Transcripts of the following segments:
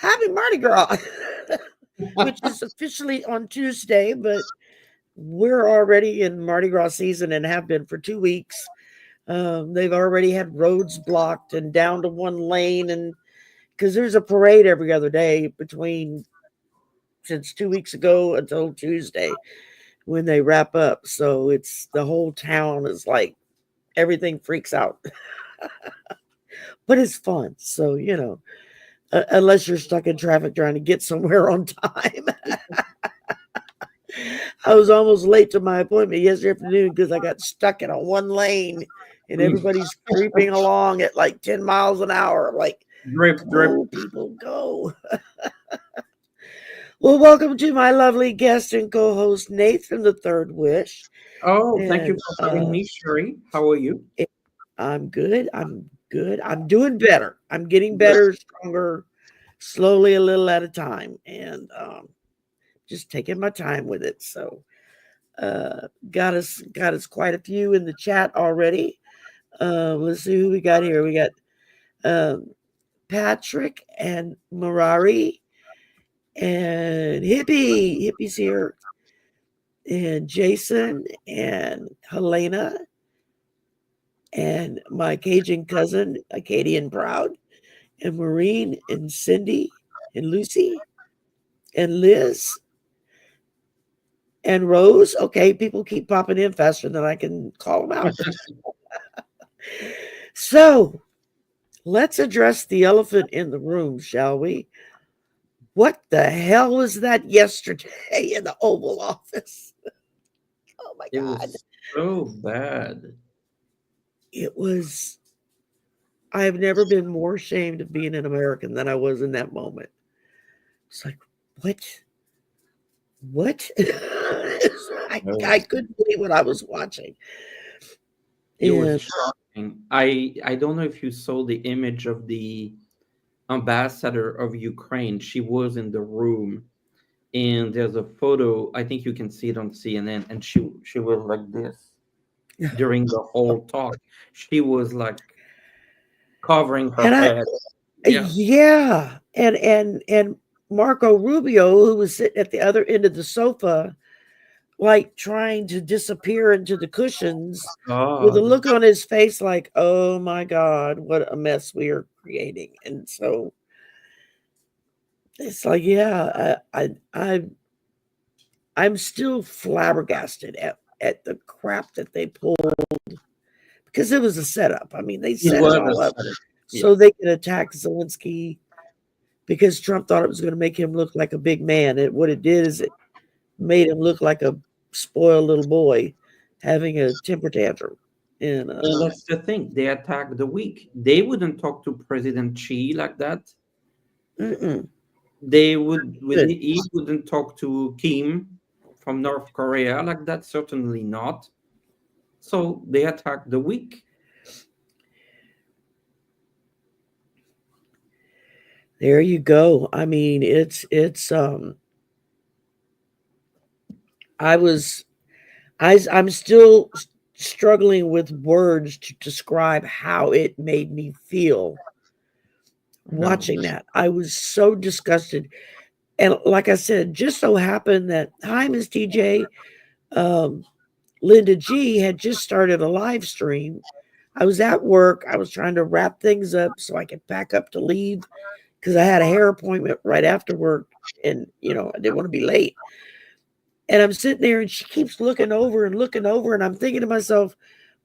happy Mardi Gras, which is officially on Tuesday, but we're already in Mardi Gras season and have been for 2 weeks. They've already had roads blocked and down to one lane, and because there's a parade every other day since 2 weeks ago until Tuesday when they wrap up. So it's the whole town is like everything freaks out, but it's fun. So unless you're stuck in traffic trying to get somewhere on time. I was almost late to my appointment yesterday afternoon because I got stuck in a one lane and everybody's creeping along at like 10 miles an hour. Like, drip. People go. Well, welcome to my lovely guest and co-host, Nathe from The Third Wish. Oh, thank you for having me, Shari. How are you? I'm good. I'm doing better. I'm getting better, stronger, slowly, a little at a time, and just taking my time with it. So got us quite a few in the chat already. Let's see who we got here. We got Patrick and Marari and Hippie's here, and Jason and Helena and my Cajun cousin, Acadian Proud, and Maureen and Cindy and Lucy and Liz and Rose. Okay, people keep popping in faster than I can call them out. So let's address the elephant in the room, shall we? What the hell was that yesterday in the Oval Office? Oh my God. It was so bad. It was. I have never been more ashamed of being an American than I was in that moment. It's like, what? I couldn't believe what I was watching. It was shocking. I don't know if you saw the image of the ambassador of Ukraine. She was in the room, and there's a photo. I think you can see it on CNN, and she was like this during the whole talk. She was like covering her head. Yeah. And Marco Rubio, who was sitting at the other end of the sofa, like trying to disappear into the cushions with a look on his face like, oh my God, what a mess we are creating. And so it's like, yeah, I'm still flabbergasted at the crap that they pulled, because it was a setup. I mean, they set it all up so they could attack Zelensky because Trump thought it was going to make him look like a big man. And what it did is it made him look like a spoiled little boy having a temper tantrum. And that's the thing. They attacked the weak. They wouldn't talk to President Xi like that. They would. He wouldn't talk to Kim from North Korea like that. Certainly not. So they attacked the weak. There you go. I mean, it's I'm still struggling with words to describe how it made me feel watching that. I was so disgusted. And like I said, just so happened that, hi, Ms. DJ, Linda G had just started a live stream. I was at work. I was trying to wrap things up so I could pack up to leave because I had a hair appointment right after work, and I didn't want to be late. And I'm sitting there and she keeps looking over, and I'm thinking to myself,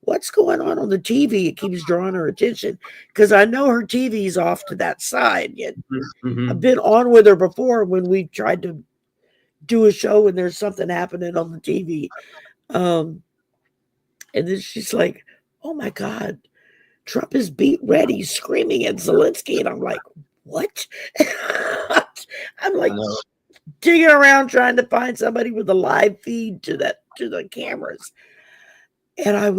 what's going on the TV? It keeps drawing her attention because I know her TV's off to that side. Yet I've been on with her before when we tried to do a show and there's something happening on the TV. And then she's like, oh my God, Trump is beat red. He's screaming at Zelensky. And I'm like, what? I'm like digging around trying to find somebody with a live feed to the cameras. And I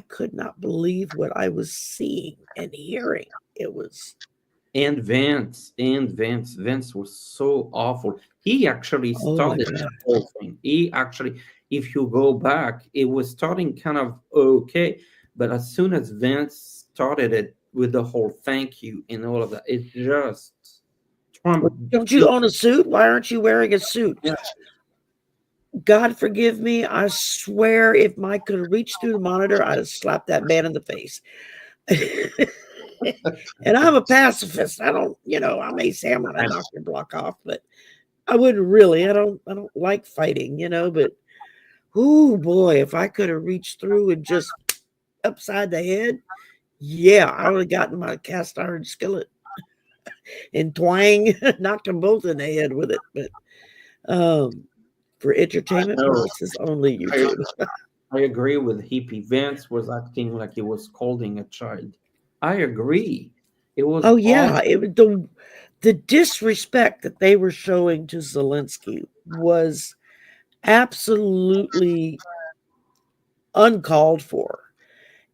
could not believe what I was seeing and hearing. It was. And Vance was so awful. He actually started the whole thing. If you go back, it was starting kind of okay. But as soon as Vance started it with the whole thank you and all of that, it just Trump. Don't you own a suit? Why aren't you wearing a suit? Yeah. God forgive me. I swear if Mike could have reached through the monitor, I'd have slapped that man in the face. And I'm a pacifist. I don't, I may say I'm gonna knock your block off, but I wouldn't really. I don't like fighting, but oh boy, if I could have reached through and just upside the head, yeah, I would have gotten my cast iron skillet and twang, knocked them both in the head with it. But for entertainment purposes only, YouTube. I agree with hippie. Vance was acting like he was scolding a child. I agree. It was yeah, it was the disrespect that they were showing to Zelensky was absolutely uncalled for.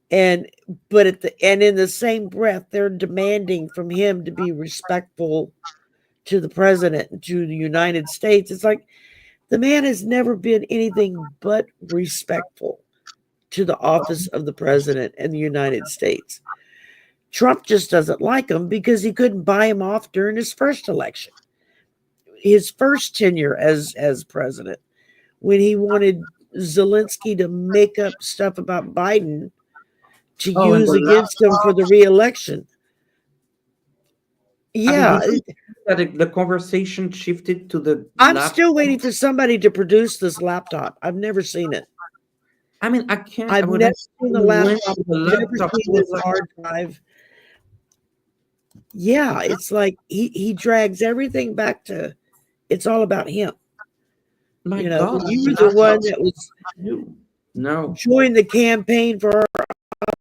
But in the same breath, they're demanding from him to be respectful to the president and to the United States. It's like the man has never been anything but respectful to the office of the president and the United States. Trump just doesn't like him because he couldn't buy him off during his first election, his first tenure as president, when he wanted Zelensky to make up stuff about Biden to use against him for the re-election. Yeah. The conversation shifted to the I'm still waiting for somebody to produce this laptop. I've never seen it. I mean, I can't. I've never seen the laptop. I've never seen this hard drive. Yeah, it's like he drags everything back to it's all about him. My God, you were the one that was joined the campaign for our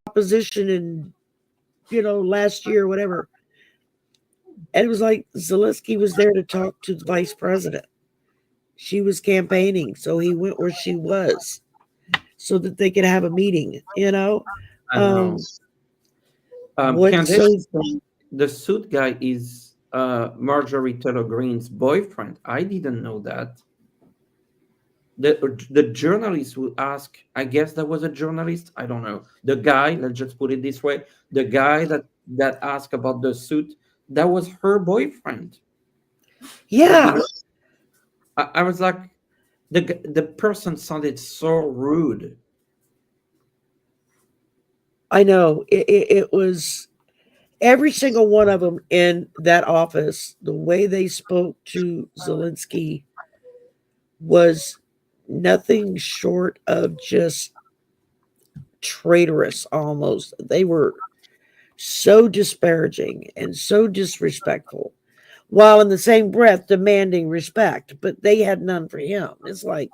opposition in last year, whatever. And it was like Zelensky was there to talk to the vice president. She was campaigning, so he went where she was so that they could have a meeting, I know. The suit guy is Marjorie Taylor Greene's boyfriend. I didn't know that. The journalist would ask, I guess that was a journalist, I don't know. The guy, let's just put it this way, the guy that asked about the suit, that was her boyfriend. Yeah. I was like, the person sounded so rude. I know. It was every single one of them in that office, the way they spoke to Zelensky was nothing short of just traitorous almost. They were so disparaging and so disrespectful, while in the same breath demanding respect, but they had none for him. It's like,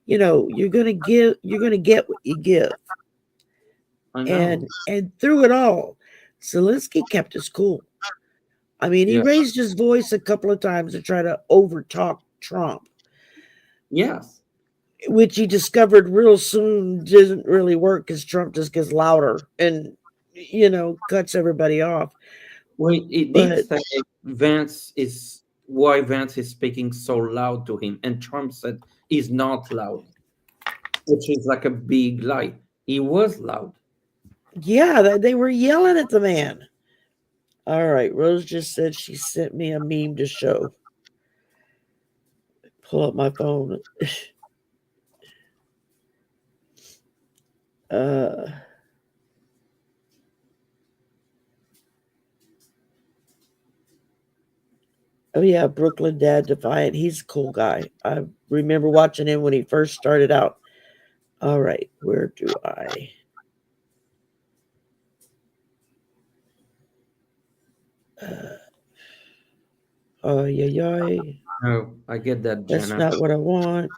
you're gonna get what you give. And through it all, Zelensky kept his cool. I mean, he raised his voice a couple of times to try to overtalk Trump. Yes. Which he discovered real soon doesn't really work because Trump just gets louder and, cuts everybody off. Well, it did say Vance is speaking so loud to him. And Trump said he's not loud, which is like a big lie. He was loud. Yeah, they were yelling at the man. All right, Rose just said she sent me a meme to show. Pull up my phone. Oh yeah, Brooklyn Dad Defiant. He's a cool guy. I remember watching him when he first started out. All right, where do I? Oh yeah. No, I get that, Jenna. That's not what I want.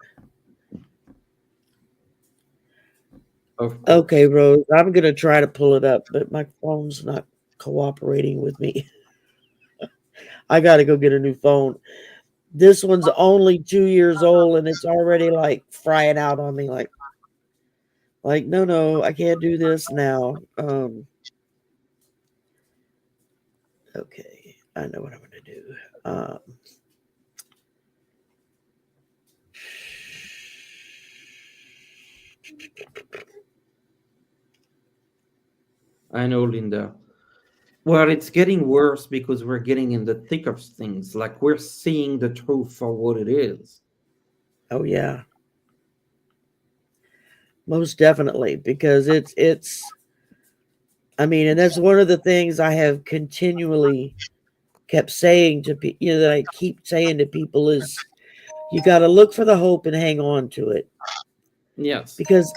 Okay, Rose, I'm going to try to pull it up, but my phone's not cooperating with me. I got to go get a new phone. This one's only 2 years old, and it's already like frying out on me. Like no, I can't do this now. Okay, I know what I'm going to do. I know, Linda. Well, it's getting worse because we're getting in the thick of things. Like we're seeing the truth for what it is. Oh yeah, most definitely, because it's. I mean, and that's one of the things I have continually kept saying to people. You know, that I keep saying to people is, you got to look for the hope and hang on to it, Yes. because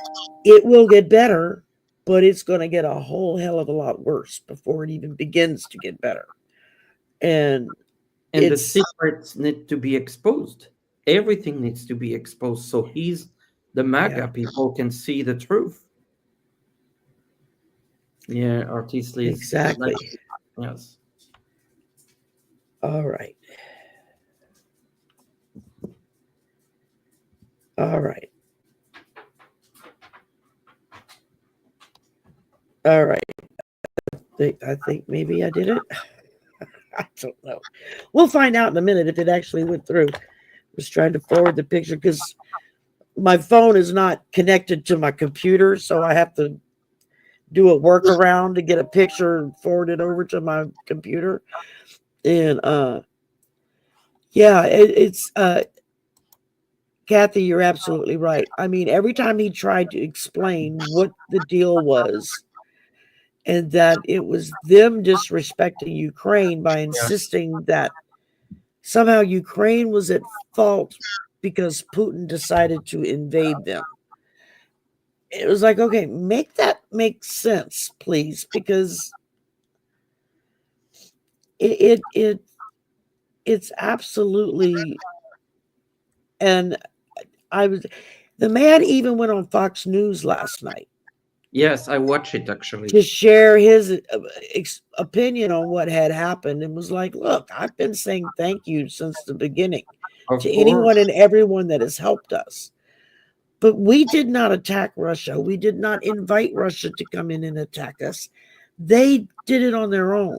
it will get better, but it's going to get a whole hell of a lot worse before it even begins to get better. And And the it's secrets need to be exposed. Everything needs to be exposed so the yeah, MAGA people can see the truth. Yeah, artist is like, exactly. yes. All right. All right. All right. I think maybe I did it. I don't know. We'll find out in a minute if it actually went through. I was trying to forward the picture because my phone is not connected to my computer, so I have to do a workaround to get a picture and forward it over to my computer. And yeah, it's Kathy, you're absolutely right. I mean, every time he tried to explain what the deal was, and that it was them disrespecting Ukraine by Yes. insisting that somehow Ukraine was at fault because Putin decided to invade them. It was like, okay, make that make sense, please, because it it's absolutely. And I was the man even went on Fox News last night Yes, I watch it actually. to share his opinion on what had happened, and was like, look, I've been saying thank you since the beginning Of to course. anyone and everyone that has helped us. But we did not attack Russia. We did not invite Russia to come in and attack us. They did it on their own.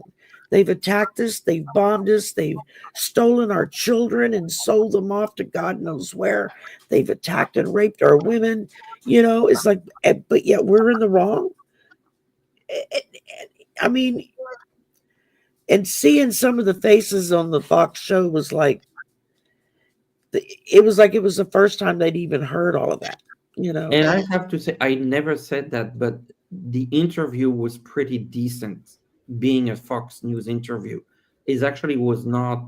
They've attacked us. They've bombed us. They've stolen our children and sold them off to God knows where. They've attacked and raped our women. You know, it's like, but yet we're in the wrong. I mean, and seeing some of the faces on the Fox show was like, it was like it was the first time they'd even heard all of that, you know? And I have to say, I never said that, but the interview was pretty decent. Being a Fox News interview, is actually was not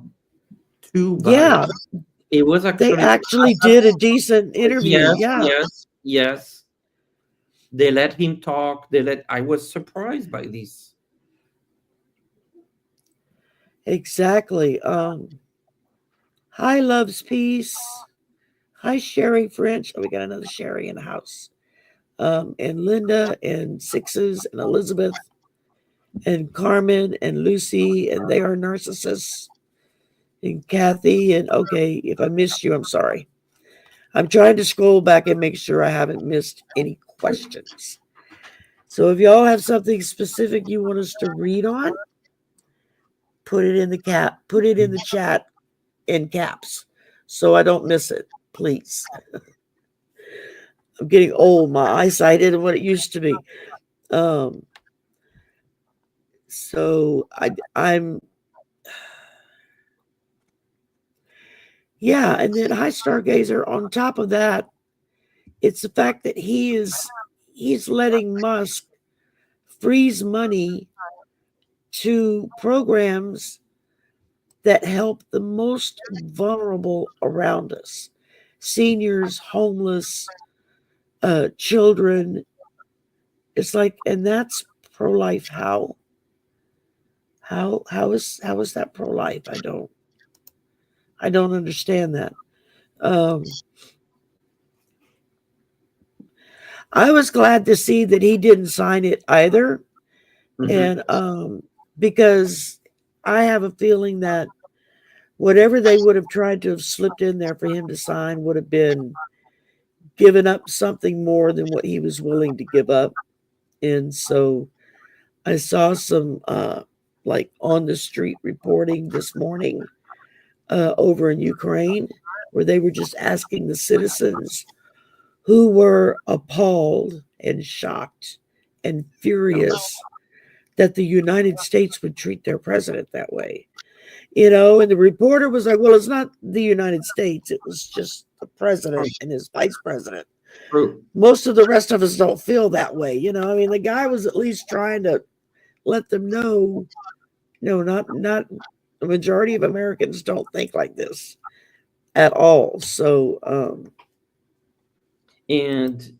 too bad. Yeah, It was they actually, actually did a decent interview. yes, Yeah, yes, yes. They let him talk. I was surprised by this. exactly. Hi, Love's Peace. Hi, Sherry French. Oh, we got another Sherry in the house. And Linda and Sixes and Elizabeth and Carmen and Lucy, and they are narcissists. And Kathy, and okay, if I missed you, I'm sorry. I'm trying to scroll back and make sure I haven't missed any questions. So if y'all have something specific you want us to read on, put it in the chat in caps so I don't miss it, please. I'm getting old. My eyesight isn't what it used to be. Um, so I'm yeah, and then High Stargazer, on top of that, it's the fact that he's letting Musk freeze money to programs that help the most vulnerable around us. Seniors, homeless, children. It's like, and that's pro-life. How is that pro-life? I don't understand that. Um, I was glad to see that he didn't sign it either, Hmm. and because I have a feeling that whatever they would have tried to have slipped in there for him to sign would have been given up something more than what he was willing to give up. And so I saw some like on the street reporting this morning over in Ukraine, where they were just asking the citizens who were appalled and shocked and furious that the United States would treat their president that way. And the reporter was like, well, it's not the United States. It was just the president and his vice president. True. Most of the rest of us don't feel that way. The guy was at least trying to let them know, no, not the majority of Americans don't think like this at all. So, and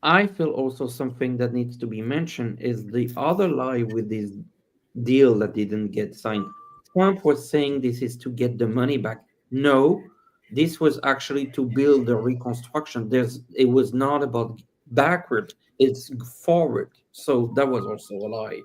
I feel also something that needs to be mentioned is the other lie with this deal that didn't get signed. Trump was saying this is to get the money back. No, this was actually to build the reconstruction. It was not about backward, it's forward. So that was also a lie.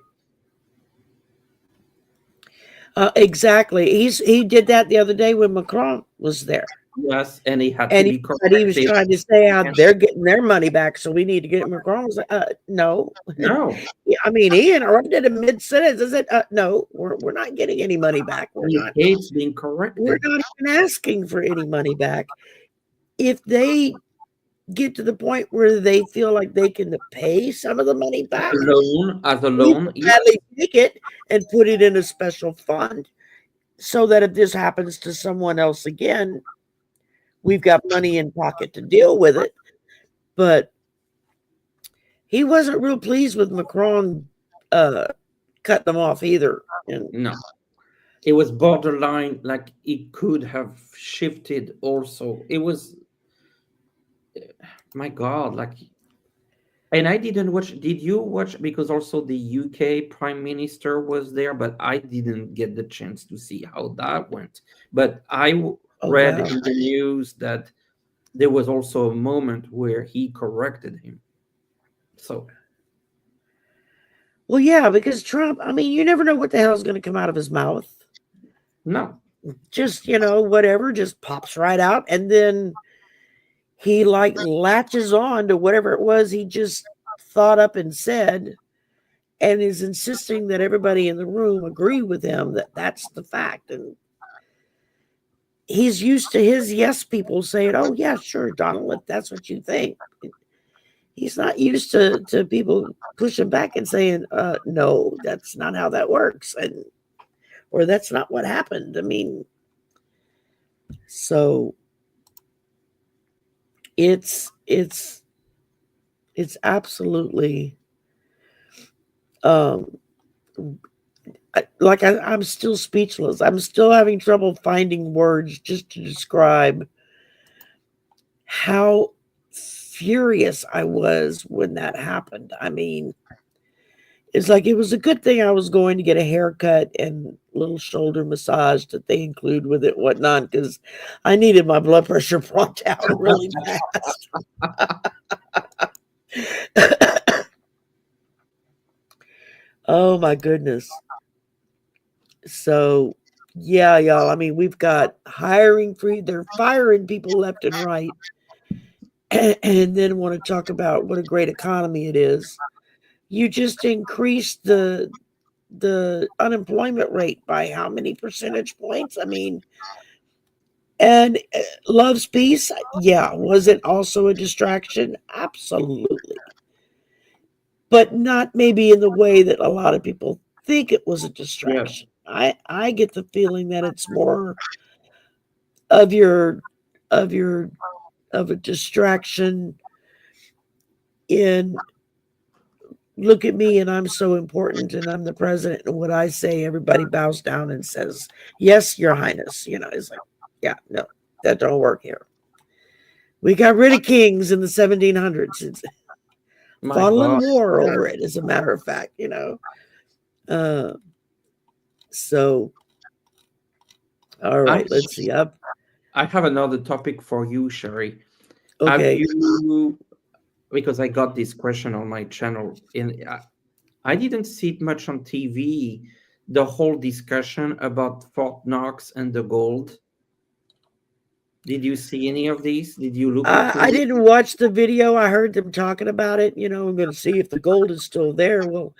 Exactly. He did that the other day when Macron was there. Yes, and he had to be corrected. He was trying to say how they're getting their money back, so we need to get it. Macron was like, no. I mean, he interrupted a mid-sentence and said, no, we're not getting any money back. He hates being corrected. We're not even asking for any money back. If they get to the point where they feel like they can pay some of the money back, as a loan, gladly take it and put it in a special fund so that if this happens to someone else again, we've got money in pocket to deal with it. But he wasn't real pleased with Macron cut them off either. No. It was borderline, like it could have shifted also. It was, my God, like, and I didn't watch. Did you watch? Because also the UK Prime Minister was there, but I didn't get the chance to see how that went. But I read in the news that there was also a moment where he corrected him. So, well, yeah, because Trump, I mean, you never know what the hell is going to come out of his mouth. No. Just, whatever just pops right out. And then he latches on to whatever it was he just thought up and said and is insisting that everybody in the room agree with him that that's the fact. And he's used to his yes people saying, oh, yeah, sure, Donald, if that's what you think. He's not used to people pushing back and saying, no, that's not how that works. Or that's not what happened. I mean, so it's absolutely I'm still speechless. I'm still having trouble finding words just to describe how furious I was when that happened. I mean, it's like it was a good thing I was going to get a haircut and little shoulder massage that they include with it, whatnot, because I needed my blood pressure brought down really fast. Oh my goodness. So yeah, y'all. I mean, we've got hiring free. They're firing people left and right, and then want to talk about what a great economy it is. You just increased the unemployment rate by how many percentage points? I mean, and love's peace. Yeah. Was it also a distraction? Absolutely. But not maybe in the way that a lot of people think it was a distraction. Yeah. I get the feeling that it's more of a distraction in look at me and I'm so important and I'm the president and what I say, everybody bows down and says, yes, your highness. It's like, yeah, no, that don't work here. We got rid of kings in the 1700s. It's fought a war over it, as a matter of fact, so all right, let's see. I have another topic for you, Shari. Okay. Because I got this question on my channel, and I didn't see it much on TV, the whole discussion about Fort Knox and the gold. Did you see any of these? Did you look at I didn't watch the video. I heard them talking about it. I'm going to see if the gold is still there. Well,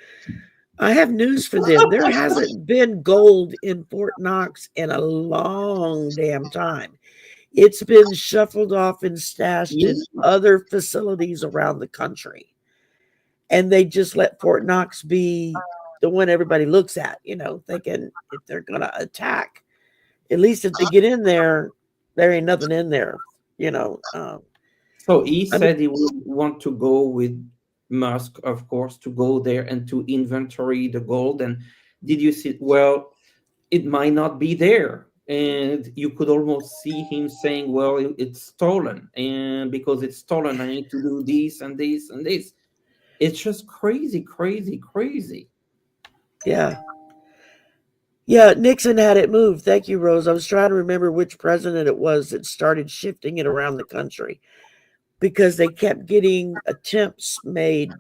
I have news for them. There hasn't been gold in Fort Knox in a long damn time. It's been shuffled off and stashed in other facilities around the country. and they just let Fort Knox be the one everybody looks at, thinking if they're going to attack, at least if they get in there, there ain't nothing in there, So he I mean, said he would want to go with Musk, of course, to go there and to inventory the gold. And did you see? Well, it might not be there. And you could almost see him saying, well, it's stolen. And because it's stolen, I need to do this and this and this. It's just crazy, crazy, crazy. yeah. Yeah, Nixon had it moved. Thank you, Rose. I was trying to remember which president it was that started shifting it around the country because they kept getting attempts made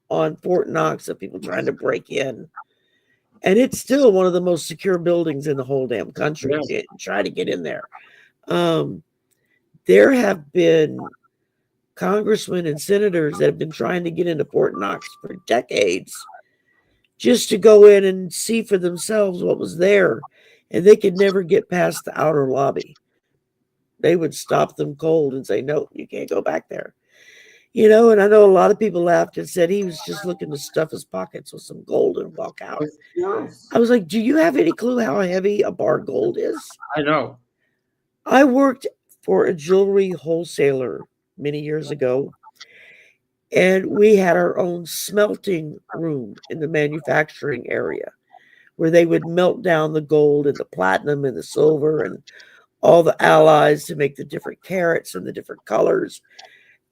on Fort Knox of people trying to break in. And it's still one of the most secure buildings in the whole damn country. Yeah. Try to get in there. There have been congressmen and senators that have been trying to get into Fort Knox for decades just to go in and see for themselves what was there. And they could never get past the outer lobby. They would stop them cold and say, no, you can't go back there. And I know a lot of people laughed and said he was just looking to stuff his pockets with some gold and walk out. I was like, do you have any clue how heavy a bar gold is? I know. I worked for a jewelry wholesaler many years ago, and we had our own smelting room in the manufacturing area where they would melt down the gold and the platinum and the silver and all the alloys to make the different carats and the different colors.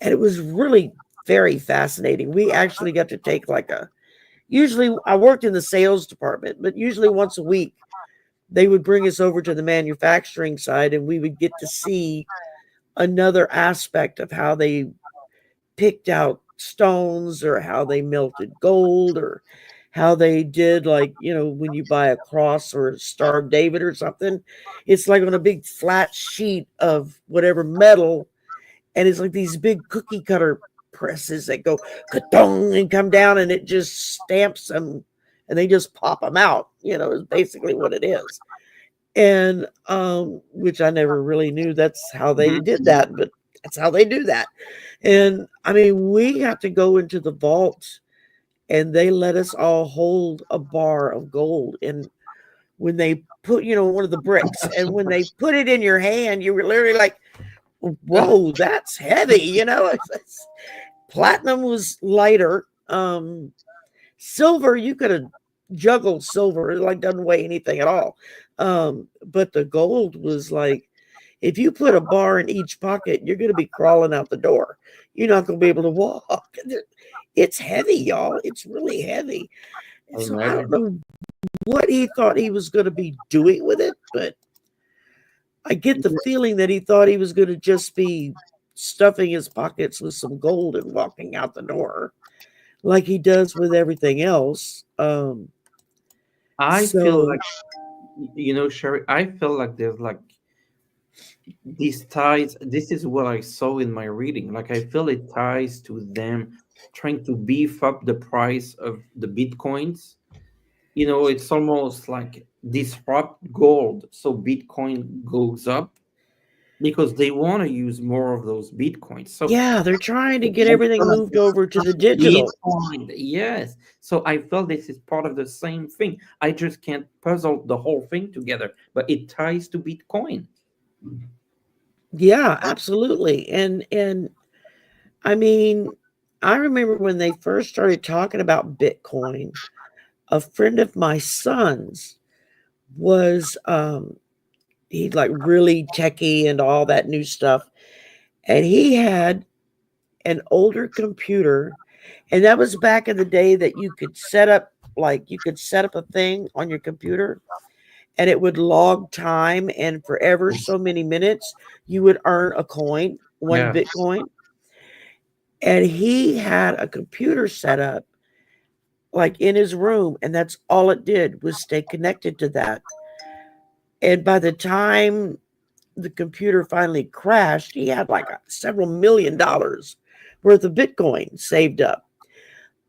And it was really very fascinating. We actually got to take usually I worked in the sales department, but usually once a week, they would bring us over to the manufacturing side and we would get to see another aspect of how they picked out stones or how they melted gold or how they did, when you buy a cross or a Star of David or something, it's like on a big flat sheet of whatever metal. And it's like these big cookie cutter presses that go ka-dong and come down and it just stamps them and they just pop them out, is basically what it is. And which I never really knew that's how they did that, but that's how they do that. And I mean, we got to go into the vault and they let us all hold a bar of gold. And when they put, one of the bricks, and when they put it in your hand, you were literally like, whoa, that's heavy, Platinum was lighter. Silver, you could have juggled silver. It doesn't weigh anything at all. But the gold was like, if you put a bar in each pocket, you're going to be crawling out the door. You're not going to be able to walk. It's heavy, y'all. It's really heavy. So I don't know what he thought he was going to be doing with it, but I get the feeling that he thought he was going to just be stuffing his pockets with some gold and walking out the door like he does with everything else. I feel like, Shari, I feel like there's these ties. This is what I saw in my reading. I feel it ties to them trying to beef up the price of the Bitcoins. It's almost like disrupt gold so Bitcoin goes up because they want to use more of those Bitcoins. So yeah, they're trying to get everything moved over to the digital. Bitcoin, yes. So I felt this is part of the same thing. I just can't puzzle the whole thing together, but it ties to Bitcoin. Yeah, absolutely. And I mean, I remember when they first started talking about Bitcoin, a friend of my son's was he's really techie and all that new stuff. And he had an older computer, and that was back in the day that you could set up a thing on your computer and it would log time, and for ever so many minutes you would earn a coin, one Bitcoin. And he had a computer set up in his room, and that's all it did was stay connected to that. And by the time the computer finally crashed, he had several $1,000,000 worth of Bitcoin saved up.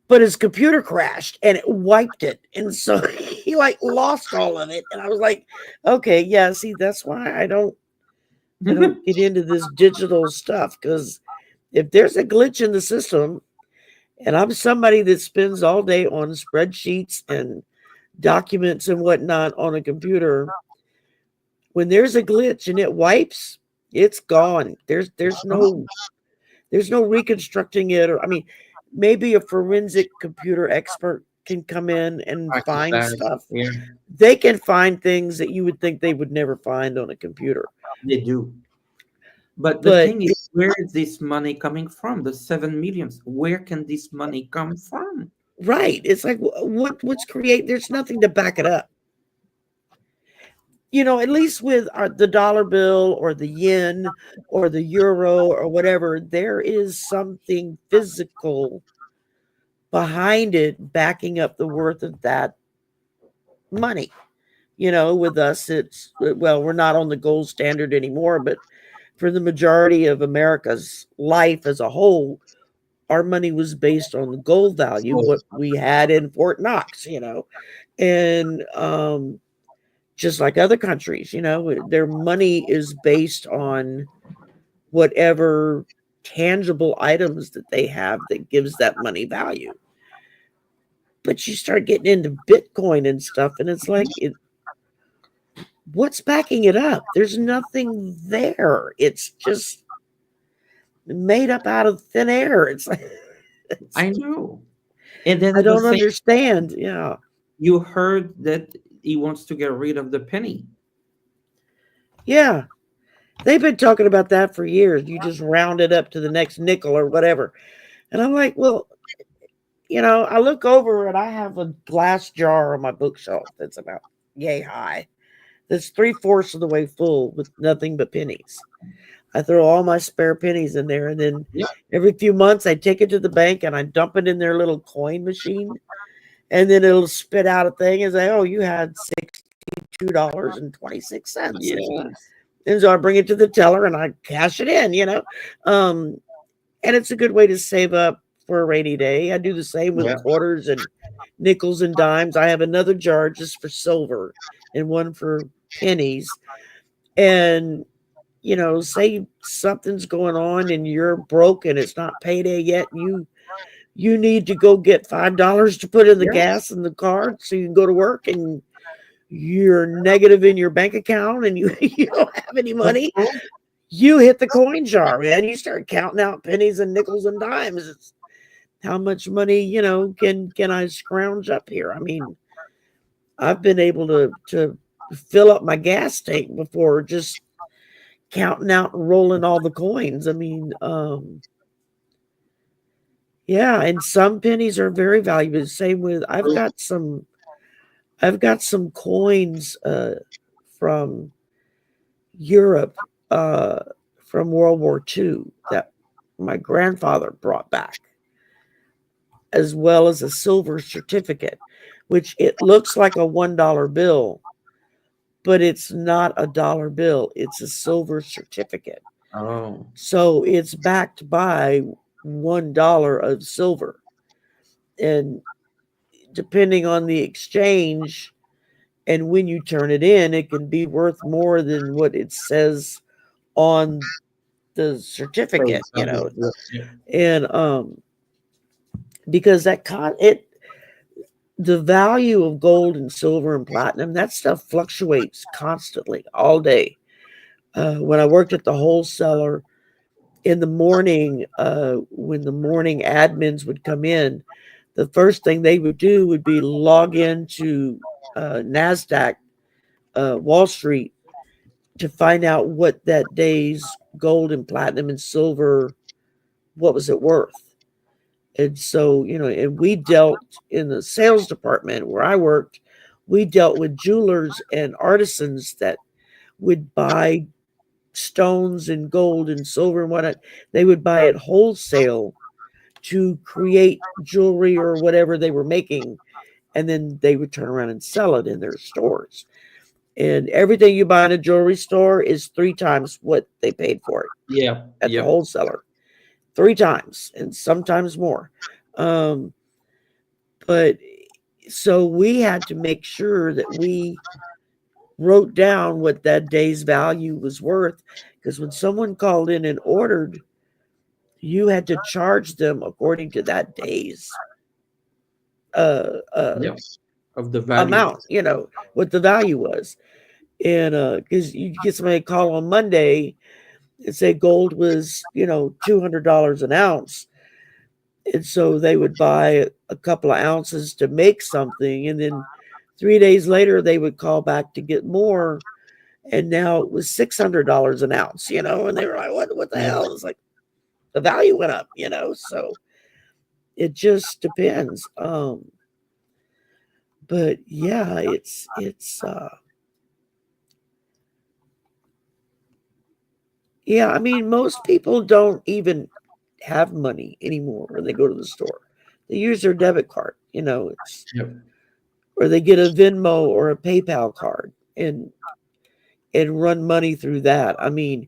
But his computer crashed and it wiped it. And so he lost all of it. And I was like, okay, yeah, see, that's why I don't get into this digital stuff, because if there's a glitch in the system And I'm somebody that spends all day on spreadsheets and documents and whatnot on a computer. When there's a glitch and it wipes, it's gone. There's no reconstructing it. Or I mean, maybe a forensic computer expert can come in and find stuff. Yeah. They can find things that you would think they would never find on a computer. They do. But the thing is, where is this money coming from? The 7 millions. Where can this money come from? Right. It's like what's create? There's nothing to back it up. At least with the dollar bill or the yen or the euro or whatever, there is something physical behind it backing up the worth of that money. With us, we're not on the gold standard anymore, but for the majority of America's life as a whole, our money was based on the gold value, what we had in Fort Knox, and just like other countries, their money is based on whatever tangible items that they have that gives that money value. But you start getting into Bitcoin and stuff, and it's like, what's backing it up? There's nothing there. It's just made up out of thin air. It's like, I know. And then I don't understand. Yeah. You heard that he wants to get rid of the penny. Yeah. They've been talking about that for years. You just round it up to the next nickel or whatever. And I'm like, well, I look over and I have a glass jar on my bookshelf that's about yay high. That's 3/4 of the way full with nothing but pennies. I throw all my spare pennies in there, and then every few months I take it to the bank and I dump it in their little coin machine, and then it'll spit out a thing and say, "Oh, you had $62.26." Yes. And so I bring it to the teller and I cash it in, and it's a good way to save up for a rainy day. I do the same with quarters and nickels and dimes. I have another jar just for silver and one for pennies. And say something's going on and you're broke and it's not payday yet, and you need to go get $5 to put in the gas in the car so you can go to work, and you're negative in your bank account and you don't have any money. You hit the coin jar, man. You start counting out pennies and nickels and dimes. It's how much money, can I scrounge up here? I mean, I've been able to fill up my gas tank before just counting out and rolling all the coins. I mean, yeah, and some pennies are very valuable. Same with I've got some coins from Europe from World War II that my grandfather brought back, as well as a silver certificate, which it looks like a $1 bill, but it's not a dollar bill. It's a silver certificate. Oh. So it's backed by $1 of silver. And depending on the exchange and when you turn it in, it can be worth more than what it says on the certificate, and because the value of gold and silver and platinum, that stuff fluctuates constantly all day. When I worked at the wholesaler in the morning, when the morning admins would come in, the first thing they would do would be log into NASDAQ, Wall Street, to find out what that day's gold and platinum and silver, what was it worth. And so, and we dealt in the sales department where I worked, we dealt with jewelers and artisans that would buy stones and gold and silver and whatnot. They would buy it wholesale to create jewelry or whatever they were making, and then they would turn around and sell it in their stores. And everything you buy in a jewelry store is 3 times what they paid for it. At the wholesaler. 3 times, and sometimes more. But so we had to make sure that we wrote down what that day's value was worth, because when someone called in and ordered, you had to charge them according to that day's Of the value. amount, what the value was. And because you get somebody to call on Monday and say gold was, $200 an ounce. And so they would buy a couple of ounces to make something. And then 3 days later, they would call back to get more. And now it was $600 an ounce, and they were like, what the hell? It's like the value went up, so it just depends. But yeah, it's yeah, I mean, most people don't even have money anymore when they go to the store. They use their debit card, or they get a Venmo or a PayPal card and run money through that. I mean,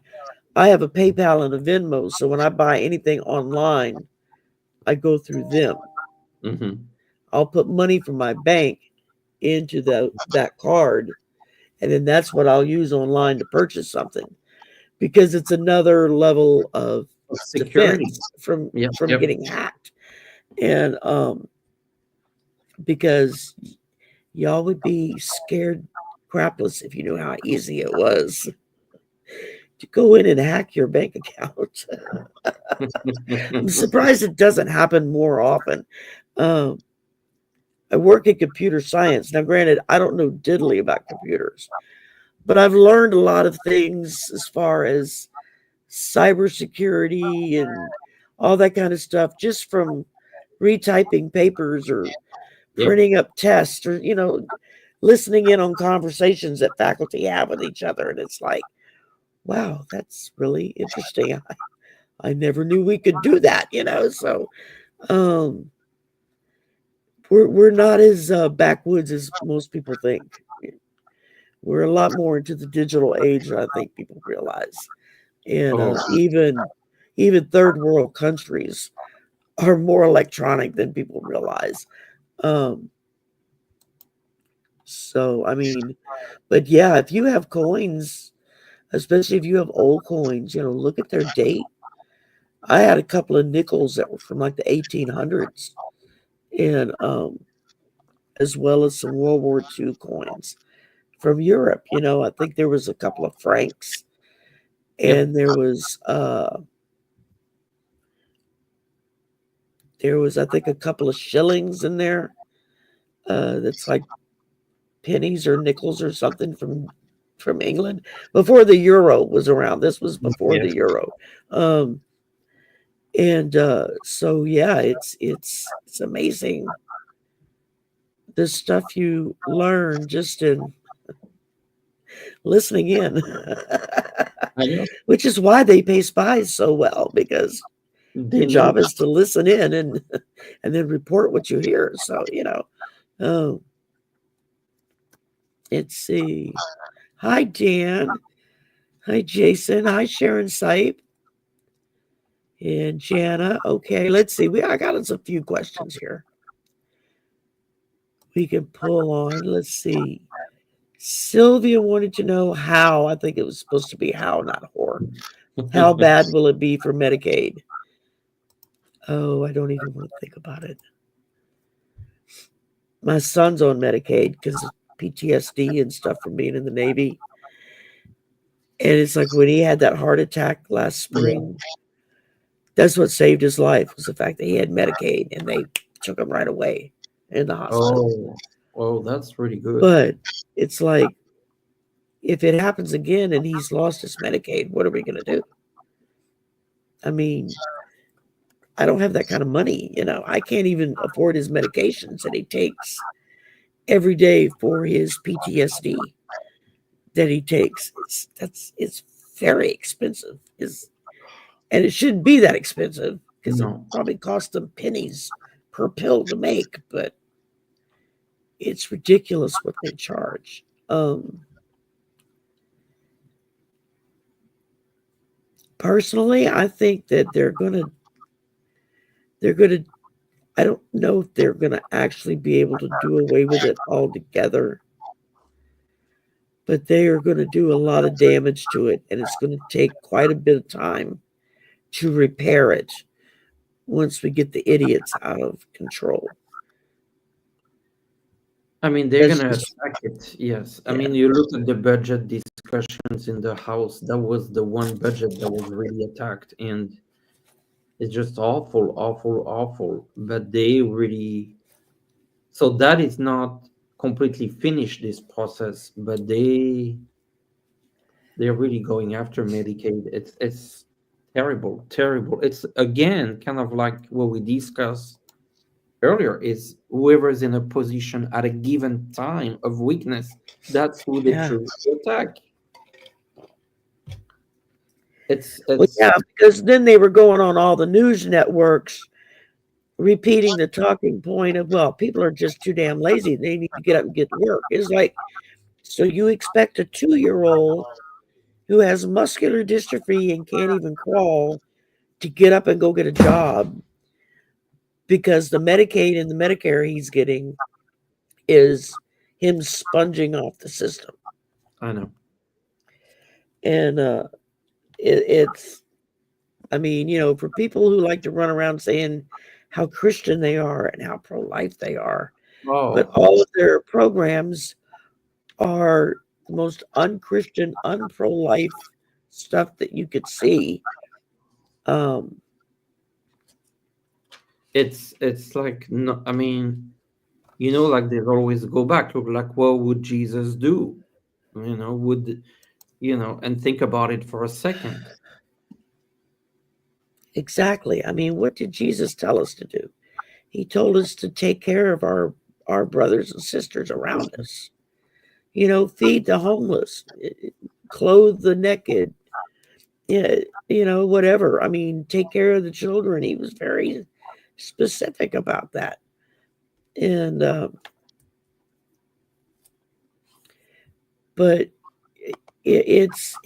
I have a PayPal and a Venmo, so when I buy anything online, I go through them. Mm-hmm. I'll put money from my bank into that card, and then that's what I'll use online to purchase something, because it's another level of security defense from getting hacked. And because y'all would be scared crapless if you knew how easy it was to go in and hack your bank account. I'm surprised it doesn't happen more often. I work in computer science. Now, granted, I don't know diddly about computers, but I've learned a lot of things as far as cybersecurity and all that kind of stuff just from retyping papers or printing up tests, or listening in on conversations that faculty have with each other. And it's like, wow, that's really interesting. I never knew we could do that, so we're not as backwoods as most people think. We're a lot more into the digital age than I think people realize. And even third world countries are more electronic than people realize. So, I mean, but yeah, if you have coins, especially if you have old coins, look at their date. I had a couple of nickels that were from like the 1800s, and as well as some World War II coins from Europe. I think there was a couple of francs, and there was I think a couple of shillings in there. That's like pennies or nickels or something from England before the euro was around. This was before the euro. And so yeah, it's amazing the stuff you learn just in listening in. Which is why they pay spies so well, because your job is to listen in and then report what you hear. So let's see. Hi, Dan. Hi, Jason. Hi, Sharon Sipe. And Jana. Okay, let's see. I got us a few questions here we can pull on. Let's see. Sylvia wanted to know how. I think it was supposed to be how, not whore. How bad will it be for Medicaid? Oh, I don't even want to think about it. My son's on Medicaid because of PTSD and stuff from being in the Navy. And it's like when he had that heart attack last spring, that's what saved his life, was the fact that he had Medicaid, and they took him right away in the hospital. Oh, that's really good. But it's like, if it happens again and he's lost his Medicaid, what are we going to do? I mean, I don't have that kind of money. I can't even afford his medications that he takes every day for his PTSD that he takes. It's very expensive. And it shouldn't be that expensive, because it probably costs them pennies per pill to make, but it's ridiculous what they charge. Personally, I think that they're gonna I don't know if they're gonna actually be able to do away with it altogether, but they are going to do a lot of damage to it, and it's going to take quite a bit of time to repair it once we get the idiots out of control. I mean, they're going to attack it, yes. I mean, you look at the budget discussions in the House, that was the one budget that was really attacked, and it's just awful, awful, awful. But they really... So that is not completely finished, this process, but they're really going after Medicaid. It's terrible, terrible. It's, again, kind of like what we discussed earlier, is whoever's in a position at a given time of weakness, that's who they choose to attack. It's because then they were going on all the news networks repeating the talking point of, well, people are just too damn lazy. They need to get up and get to work. It's like, so you expect a 2-year-old who has muscular dystrophy and can't even crawl to get up and go get a job because the Medicaid and the Medicare he's getting is him sponging off the system. I know. And it's, I mean, you know, for people who like to run around saying how Christian they are and how pro-life they are, but all of their programs are the most unchristian, unpro-life stuff that you could see. It's like, no, I mean, you know, like they always go back to, like, what would Jesus do? You know, and think about it for a second. Exactly. I mean, what did Jesus tell us to do? He told us to take care of our brothers and sisters around us. You know, feed the homeless, clothe the naked, you know, whatever. I mean, take care of the children. He was very specific about that. And, but it's,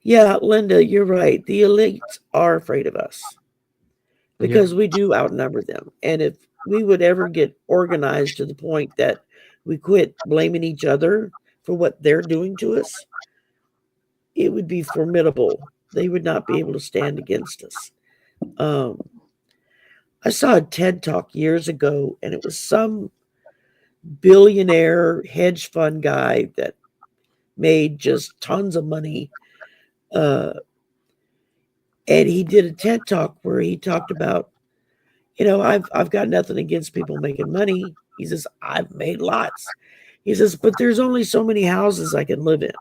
yeah, Linda, you're right. The elites are afraid of us because we do outnumber them. And if we would ever get organized to the point that we quit blaming each other for what they're doing to us, it would be formidable. They would not be able to stand against us. I saw a TED Talk years ago, and it was some billionaire hedge fund guy that made just tons of money. And he did a TED Talk where he talked about, you know, I've got nothing against people making money. He says, I've made lots. He says, but there's only so many houses I can live in.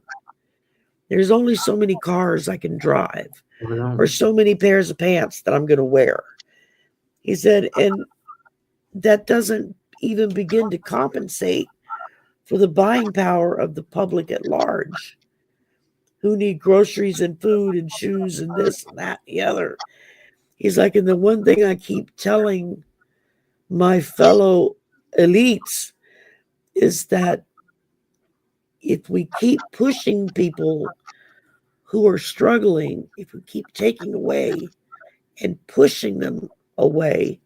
There's only so many cars I can drive, or so many pairs of pants that I'm going to wear. He said, and that doesn't even begin to compensate for the buying power of the public at large, who need groceries and food and shoes and this and that and the other. He's like, and the one thing I keep telling my fellow elites is that if we keep pushing people who are struggling, if we keep taking away and pushing them away,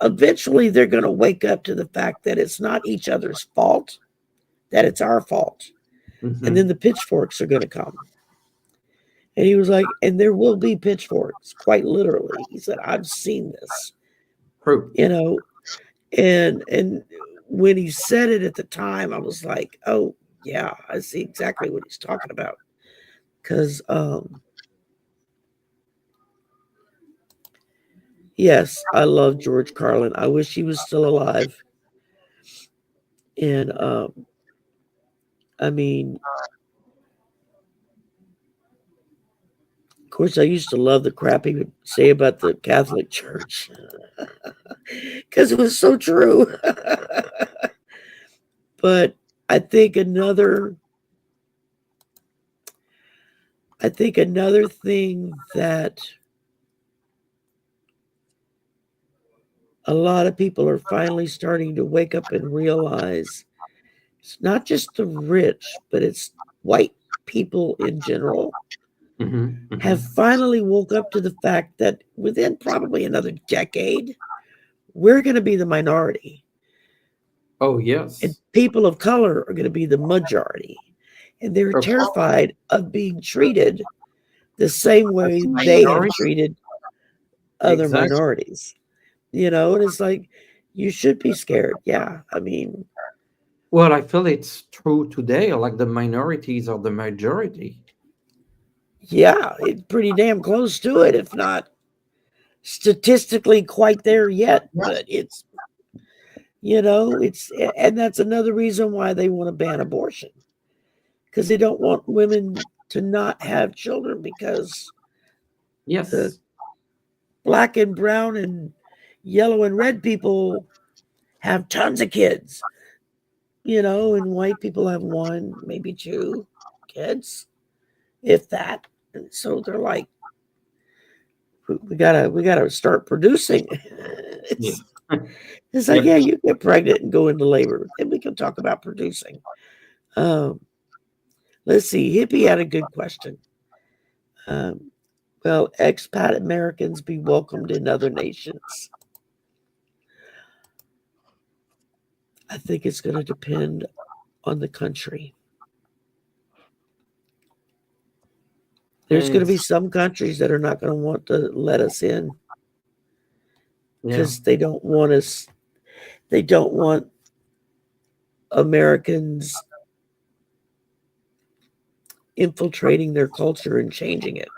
eventually they're going to wake up to the fact that it's not each other's fault, that it's our fault. Mm-hmm. And then the pitchforks are going to come. And he was like, and there will be pitchforks, quite literally. He said, I've seen this. You know, and when he said it at the time, I was like, oh, yeah, I see exactly what he's talking about. Because, yes, I love George Carlin. I wish he was still alive. And, I mean, of course, I used to love the crap he would say about the Catholic Church because it was so true. But I think another thing that a lot of people are finally starting to wake up and realize, it's not just the rich, but it's white people in general. Mm-hmm, mm-hmm. Have finally woke up to the fact that within probably another decade, we're going to be the minority. Oh, yes. And people of color are going to be the majority. And they're terrified of being treated the same way they have treated other minorities. You know, and it's like, you should be scared. Yeah. I mean, well, I feel it's true today. Like the minorities are the majority. Yeah, it's pretty damn close to it, if not statistically quite there yet. But it's, you know, and that's another reason why they want to ban abortion, because they don't want women to not have children, because Yes. the black and brown and yellow and red people have tons of kids, you know, and white people have one, maybe two kids, if that. And so they're like, we gotta start producing. It's like, yeah, you get pregnant and go into labor, and we can talk about producing. Let's see. Hippie had a good question. Well, expat Americans be welcomed in other nations? I think it's going to depend on the country. There's going to be some countries that are not going to want to let us in because they don't want us. They don't want Americans infiltrating their culture and changing it.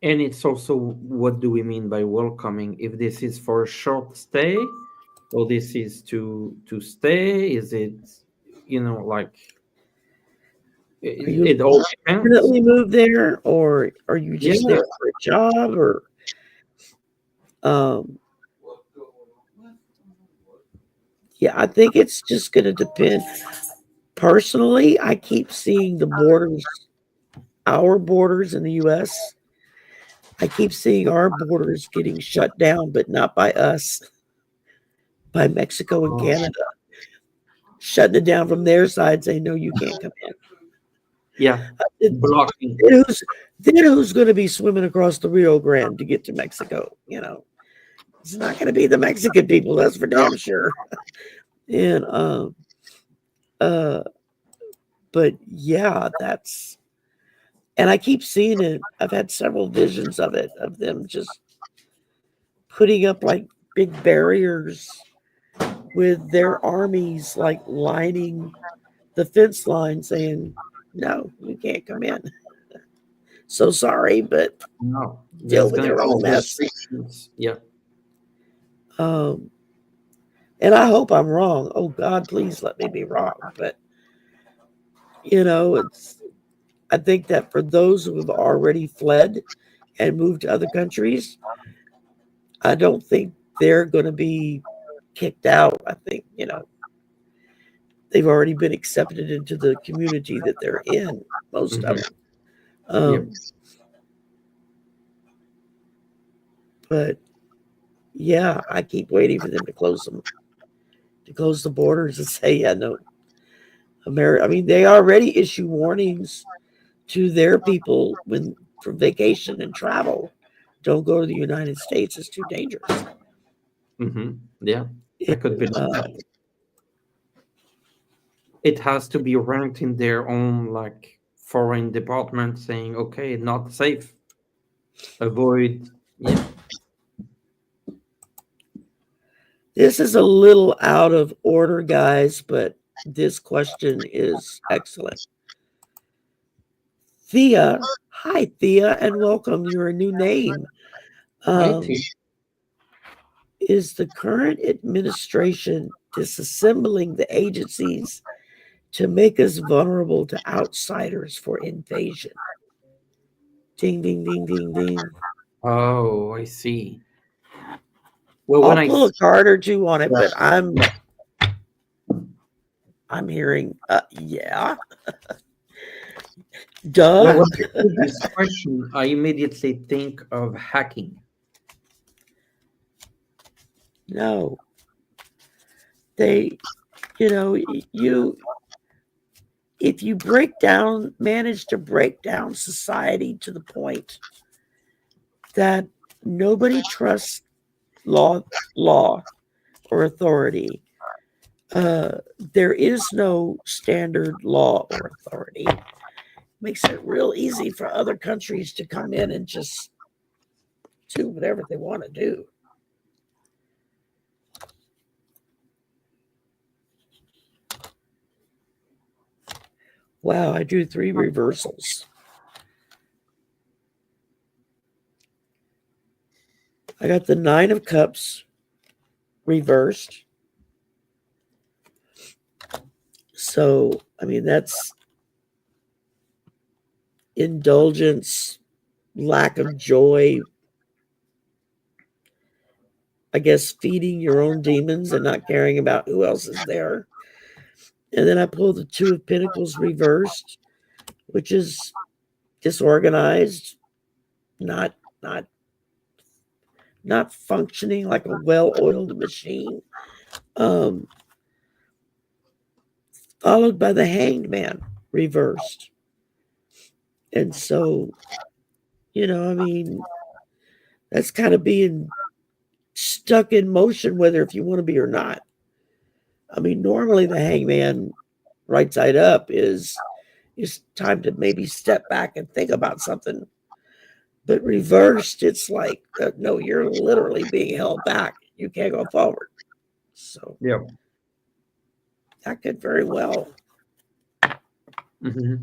And it's also, what do we mean by welcoming? If this is for a short stay, or this is to stay? Is it, you know, like it all depends. Definitely move there, or are you just there for a job, or yeah, I think it's just going to depend. Personally, I keep seeing the borders, our borders in the U.S. I keep seeing our borders getting shut down, but not by us, by Mexico and Canada, shutting it down from their side, saying, no, you can't come in. Yeah, blocking. Then who's going to be swimming across the Rio Grande to get to Mexico? You know, it's not going to be the Mexican people, that's for damn sure. And but yeah, that's, and I keep seeing it. I've had several visions of it, of them just putting up like big barriers with their armies, like lining the fence line, saying, no, you can't come in. So sorry, but no, deal with your own mess. Yeah. And I hope I'm wrong. Oh God, please let me be wrong. But you know, I think that for those who have already fled and moved to other countries, I don't think they're going to be kicked out. I think, you know, they've already been accepted into the community that they're in, most of them. But yeah, I keep waiting for them to close the borders and say, yeah, no, America. I mean, they already issue warnings to their people when for vacation and travel. Don't go to the United States; it's too dangerous. Yeah, that could be. It has to be ranked in their own like foreign department, saying, "Okay, not safe. Avoid." Yeah. This is a little out of order, guys, but this question is excellent. Thea, hi Thea, and welcome. You're a new name. Is the current administration disassembling the agencies to make us vulnerable to outsiders for invasion? Ding, ding, ding, ding, ding. Oh, I see. Well, I'll pull a card or two on it, but I'm hearing, yeah. Duh. Well, when I hear this question, I immediately think of hacking. No. They, you know, if you manage to break down society to the point that nobody trusts law or authority, there is no standard law or authority. Makes it real easy for other countries to come in and just do whatever they want to do. Wow, I drew 3 reversals. I got the 9 of Cups reversed. So, I mean, that's indulgence, lack of joy, I guess feeding your own demons and not caring about who else is there. And then I pulled the 2 of Pentacles reversed, which is disorganized, not functioning like a well-oiled machine. Followed by the Hanged Man reversed. And so, you know, I mean, that's kind of being stuck in motion, whether if you want to be or not. I mean, normally the Hangman right side up is time to maybe step back and think about something. But reversed, it's like, no, you're literally being held back. You can't go forward. So yeah, that could very well. Mm-hmm.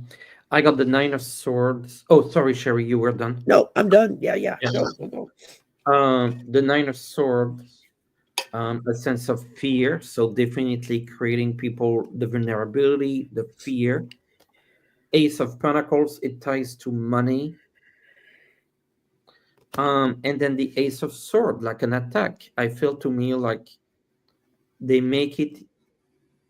I got the 9 of Swords. Oh, sorry, Shari, you were done. No, I'm done. Yeah. Go. The 9 of Swords, a sense of fear. So definitely creating people the vulnerability, the fear. Ace of Pentacles, it ties to money. And then the Ace of Sword, like an attack. I feel to me like they make it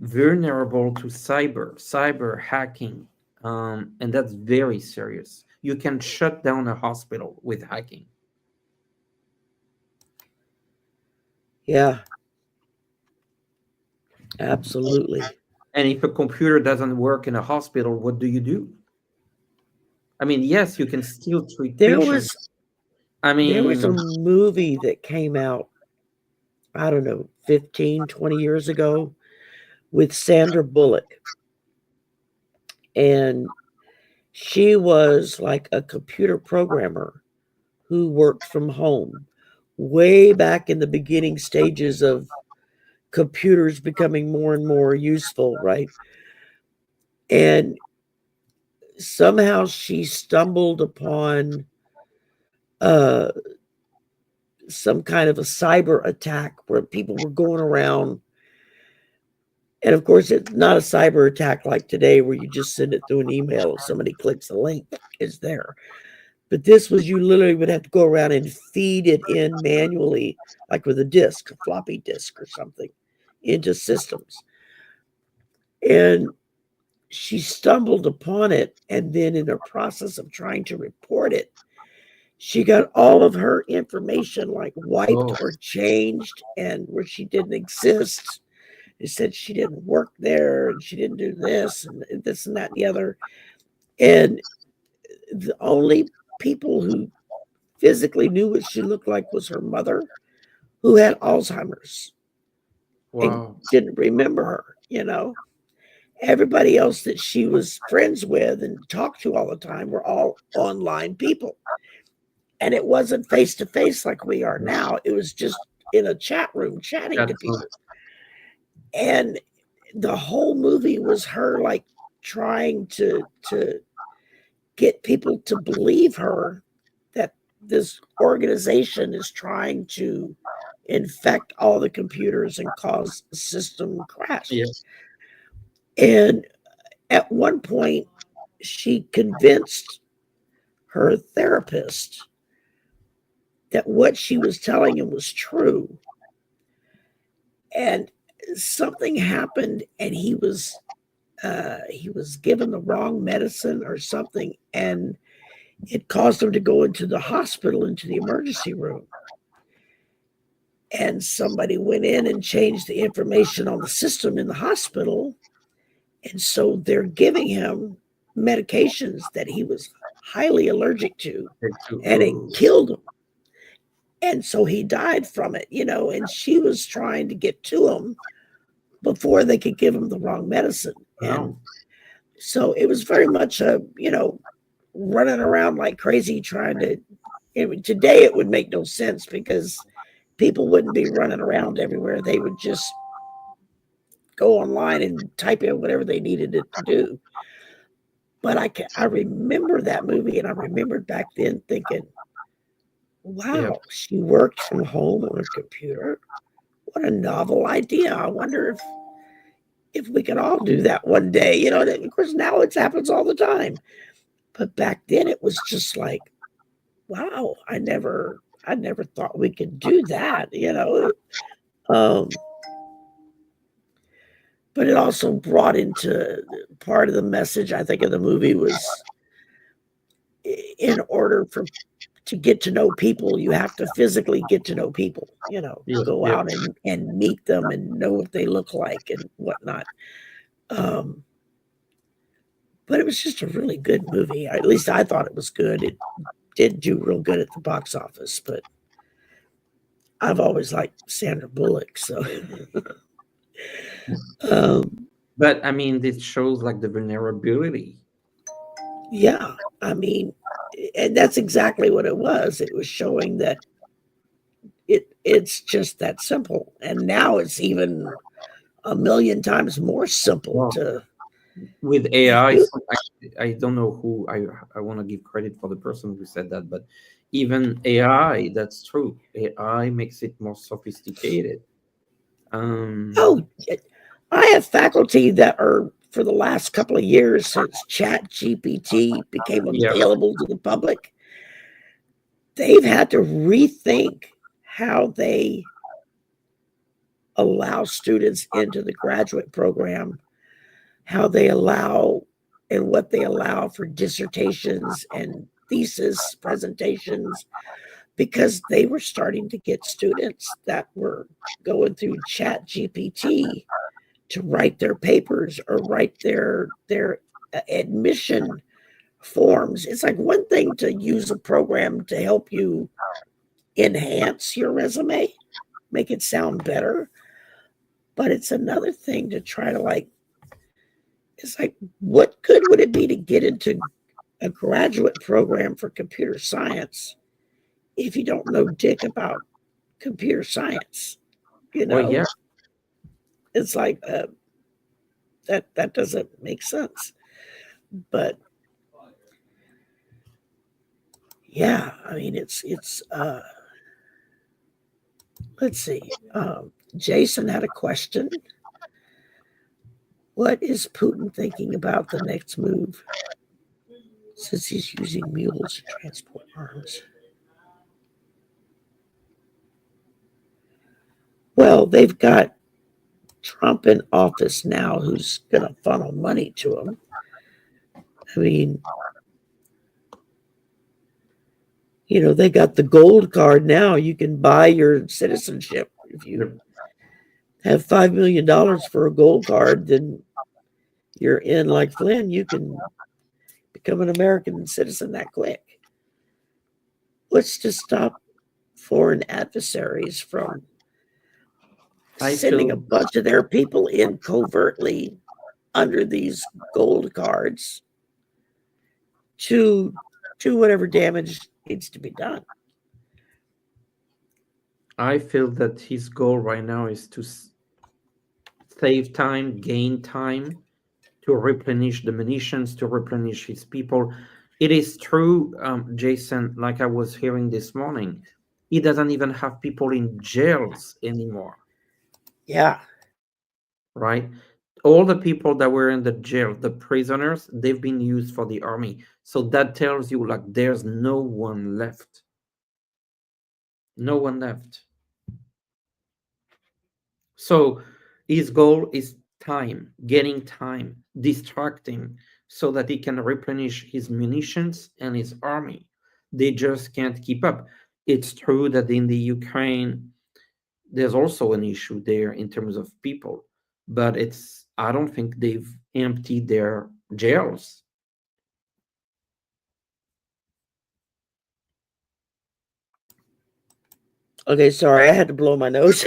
vulnerable to cyber hacking. And that's very serious. You can shut down a hospital with hacking. Yeah. Absolutely. And if a computer doesn't work in a hospital, what do you do? I mean, yes, you can still treat patients. There was a movie that came out, I don't know, 15, 20 years ago with Sandra Bullock. And she was like a computer programmer who worked from home way back in the beginning stages of computers becoming more and more useful, right? And somehow she stumbled upon some kind of a cyber attack where people were going around. And of course, it's not a cyber attack like today where you just send it through an email. If somebody clicks the link, it's there. But this was, you literally would have to go around and feed it in manually, like with a disk, a floppy disk or something, into systems. And she stumbled upon it. And then in the process of trying to report it, she got all of her information like wiped or changed, and where she didn't exist. It said she didn't work there and she didn't do this and this and that and the other. And the only people who physically knew what she looked like was her mother, who had Alzheimer's. Wow. And didn't remember her, you know. Everybody else that she was friends with and talked to all the time were all online people. And it wasn't face to face like we are now. It was just in a chat room chatting to people. And the whole movie was her like trying to get people to believe her that this organization is trying to infect all the computers and cause a system crash. Yes. And at one point, she convinced her therapist that what she was telling him was true. And something happened, and he was given the wrong medicine or something, and it caused him to go into the hospital, into the emergency room. And somebody went in and changed the information on the system in the hospital. And so they're giving him medications that he was highly allergic to, and it killed him. And so he died from it, you know, and she was trying to get to him before they could give them the wrong medicine. And so it was very much running around like crazy trying to. Today it would make no sense because people wouldn't be running around everywhere. They would just go online and type in whatever they needed it to do. But I remember that movie, and I remembered back then thinking, wow, she worked from home on a computer. What a novel idea. I wonder if we could all do that one day. Of course, now it happens all the time. But back then it was just like, wow, I never thought we could do that, but it also brought into part of the message, I think, of the movie was in order to get to know people, you have to physically get to know people, go out and meet them and know what they look like and whatnot. But it was just a really good movie. At least I thought it was good. It did do real good at the box office, but I've always liked Sandra Bullock, so. But I mean, this shows like the vulnerability. Yeah, I mean, and that's exactly what it was. It was showing that it's just that simple, and now it's even a million times more simple to. With AI, I don't know who I want to give credit for the person who said that, but even AI, that's true. AI makes it more sophisticated. I have faculty that are, for the last couple of years since Chat GPT became available to the public, they've had to rethink how they allow students into the graduate program, how they allow and what they allow for dissertations and thesis presentations, because they were starting to get students that were going through Chat GPT to write their papers or write their admission forms. It's like one thing to use a program to help you enhance your resume, make it sound better, but it's another thing to try to it's like, what good would it be to get into a graduate program for computer science if you don't know dick about computer science? It's like that doesn't make sense. But yeah, I mean, it's let's see. Jason had a question. What is Putin thinking about the next move, since he's using mules to transport arms? Well, they've got Trump in office now who's going to funnel money to him. I mean, they got the gold card now. You can buy your citizenship. If you have $5 million for a gold card, then you're in like Flynn. You can become an American citizen that quick. What's to stop foreign adversaries from sending a bunch of their people in covertly under these gold cards to do whatever damage needs to be done? I feel that his goal right now is to save time, gain time, to replenish the munitions, to replenish his people. It is true, Jason, like I was hearing this morning, he doesn't even have people in jails anymore. Yeah. Right? All the people that were in the jail, the prisoners, they've been used for the army. So that tells you like there's no one left. No one left. So his goal is time, getting time, distracting, so that he can replenish his munitions and his army. They just can't keep up. It's true that in the Ukraine, there's also an issue there in terms of people, but I don't think they've emptied their jails. Okay, sorry, I had to blow my nose.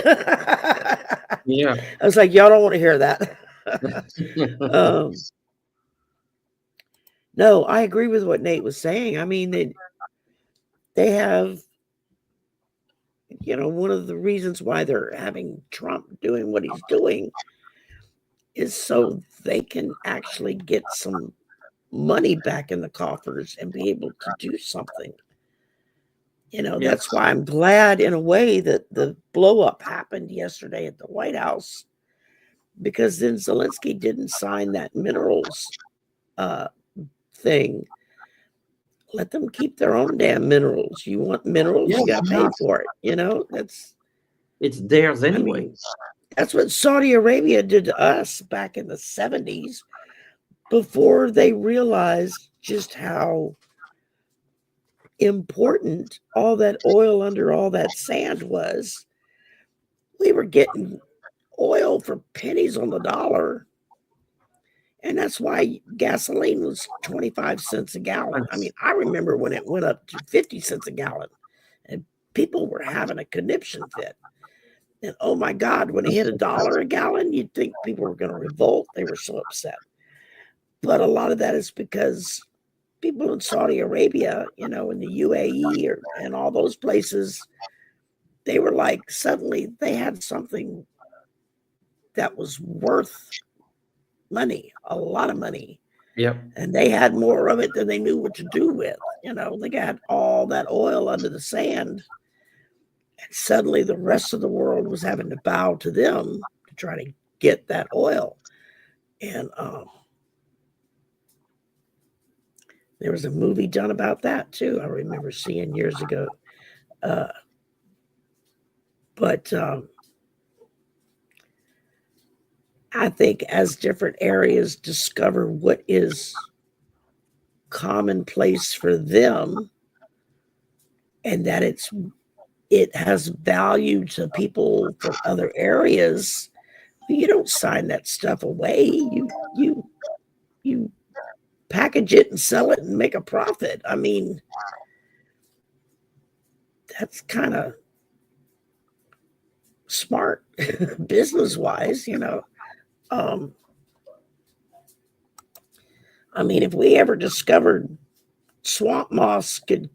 Yeah. I was like, y'all don't want to hear that. No, I agree with what Nate was saying. I mean, they have, one of the reasons why they're having Trump doing what he's doing is so they can actually get some money back in the coffers and be able to do something. That's why I'm glad in a way that the blow up happened yesterday at the White House, because then Zelensky didn't sign that minerals thing. Let them keep their own damn minerals. You want minerals, you got to pay for it. It's theirs anyway. I mean, that's what Saudi Arabia did to us back in the 70s before they realized just how important all that oil under all that sand was. We were getting oil for pennies on the dollar. And that's why gasoline was 25 cents a gallon. I mean, I remember when it went up to 50 cents a gallon and people were having a conniption fit. And oh my God, when it hit $1 a gallon, you'd think people were going to revolt. They were so upset. But a lot of that is because people in Saudi Arabia, in the UAE and all those places, they were like, suddenly they had something that was worth money, a lot of money. Yep. And they had more of it than they knew what to do with. They got all that oil under the sand. And suddenly the rest of the world was having to bow to them to try to get that oil. And there was a movie done about that too. I remember seeing years ago. But I think as different areas discover what is commonplace for them, and that it has value to people from other areas, you don't sign that stuff away. You package it and sell it and make a profit. I mean, that's kind of smart business wise, I mean, if we ever discovered swamp moss could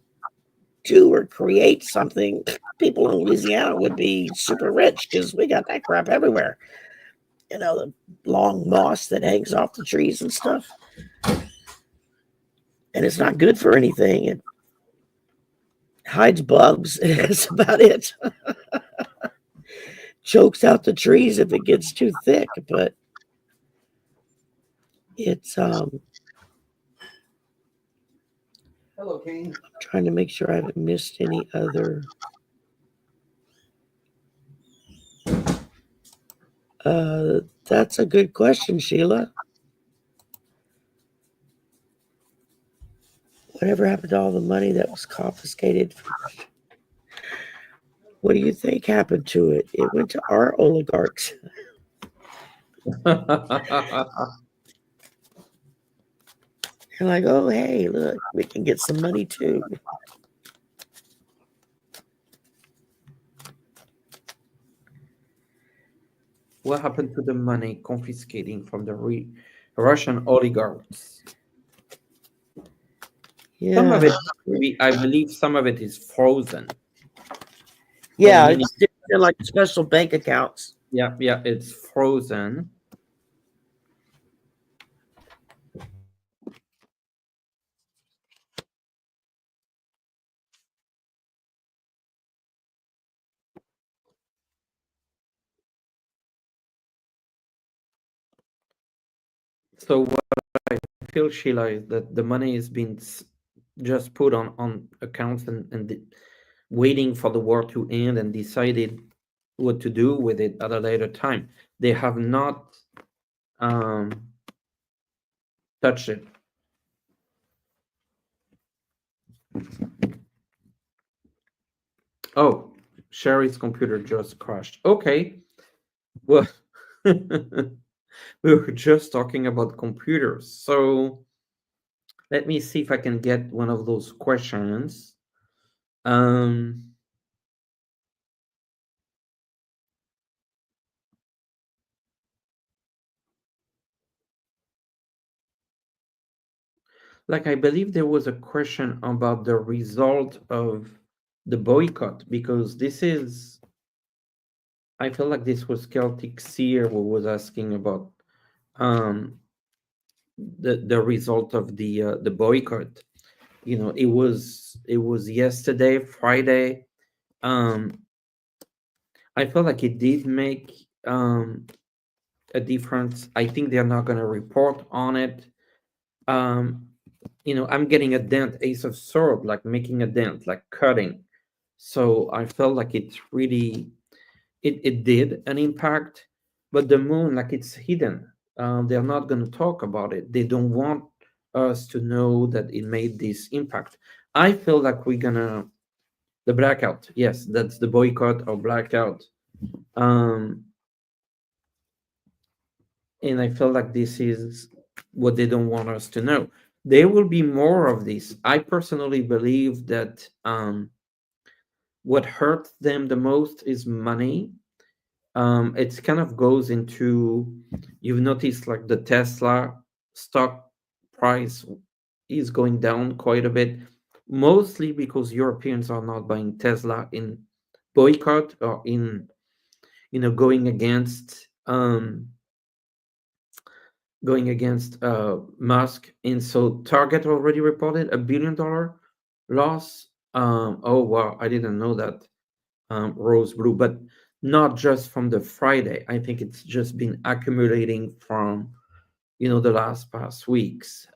do or create something, people in Louisiana would be super rich because we got that crap everywhere. The long moss that hangs off the trees and stuff. And it's not good for anything. It hides bugs. That's about it. Chokes out the trees if it gets too thick, but it's Hello, Kane. I'm trying to make sure I haven't missed any other that's a good question, Sheila. Whatever happened to all the money that was confiscated? What do you think happened to it? It went to our oligarchs. They're like, oh, hey, look, we can get some money too. What happened to the money confiscating from the Russian oligarchs? Yeah. Some of it, I believe some of it is frozen. Yeah, it's in like special bank accounts. Yeah, it's frozen. So what I feel, Sheila, is that the money is being just put on accounts and waiting for the war to end and decided what to do with it at a later time. They have not touched it. Oh, Shari's computer just crashed. Okay. Well, we were just talking about computers. So let me see if I can get one of those questions. like I believe there was a question about the result of the boycott, because this is, I feel like this was Celtic Seer who was asking about um the result of the boycott. You know, it was yesterday, Friday. um I feel like it did make a difference. I think they're not going to report on it. um I'm getting a dent, Ace of Sword, like making a dent, like cutting. So I felt like it's really, it did an impact. But the moon, like, it's hidden. They're not going to talk about it. They don't want us to know that it made this impact. I feel like we're gonna, the blackout, yes, that's the boycott or blackout. um and I feel like this is what they don't want us to know. There will be more of this. I personally believe that what hurts them the most is money. It kind of goes into, you've noticed, like the Tesla stock price is going down quite a bit, mostly because Europeans are not buying Tesla in boycott, or in, going against Musk. And so Target already reported $1 billion loss. Oh wow, I didn't know that. Rose Blue, but not just from the Friday. I think it's just been accumulating from, the last past weeks.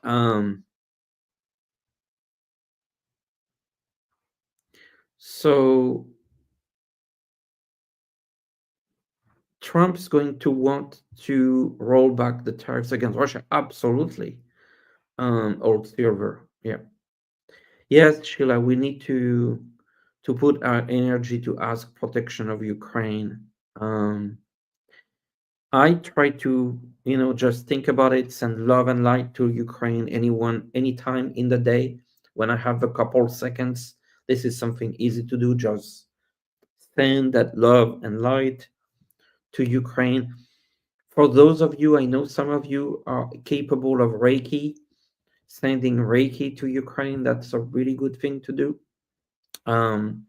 So Trump's going to want to roll back the tariffs against Russia. Absolutely. Old silver. Yeah. Yes, Sheila, we need to put our energy to ask protection of Ukraine. Um, I try to, just think about it, send love and light to Ukraine, anyone, anytime in the day when I have a couple seconds. This is something easy to do. Just send that love and light to Ukraine. For those of you, I know some of you are capable of Reiki, sending Reiki to Ukraine. That's a really good thing to do. Um,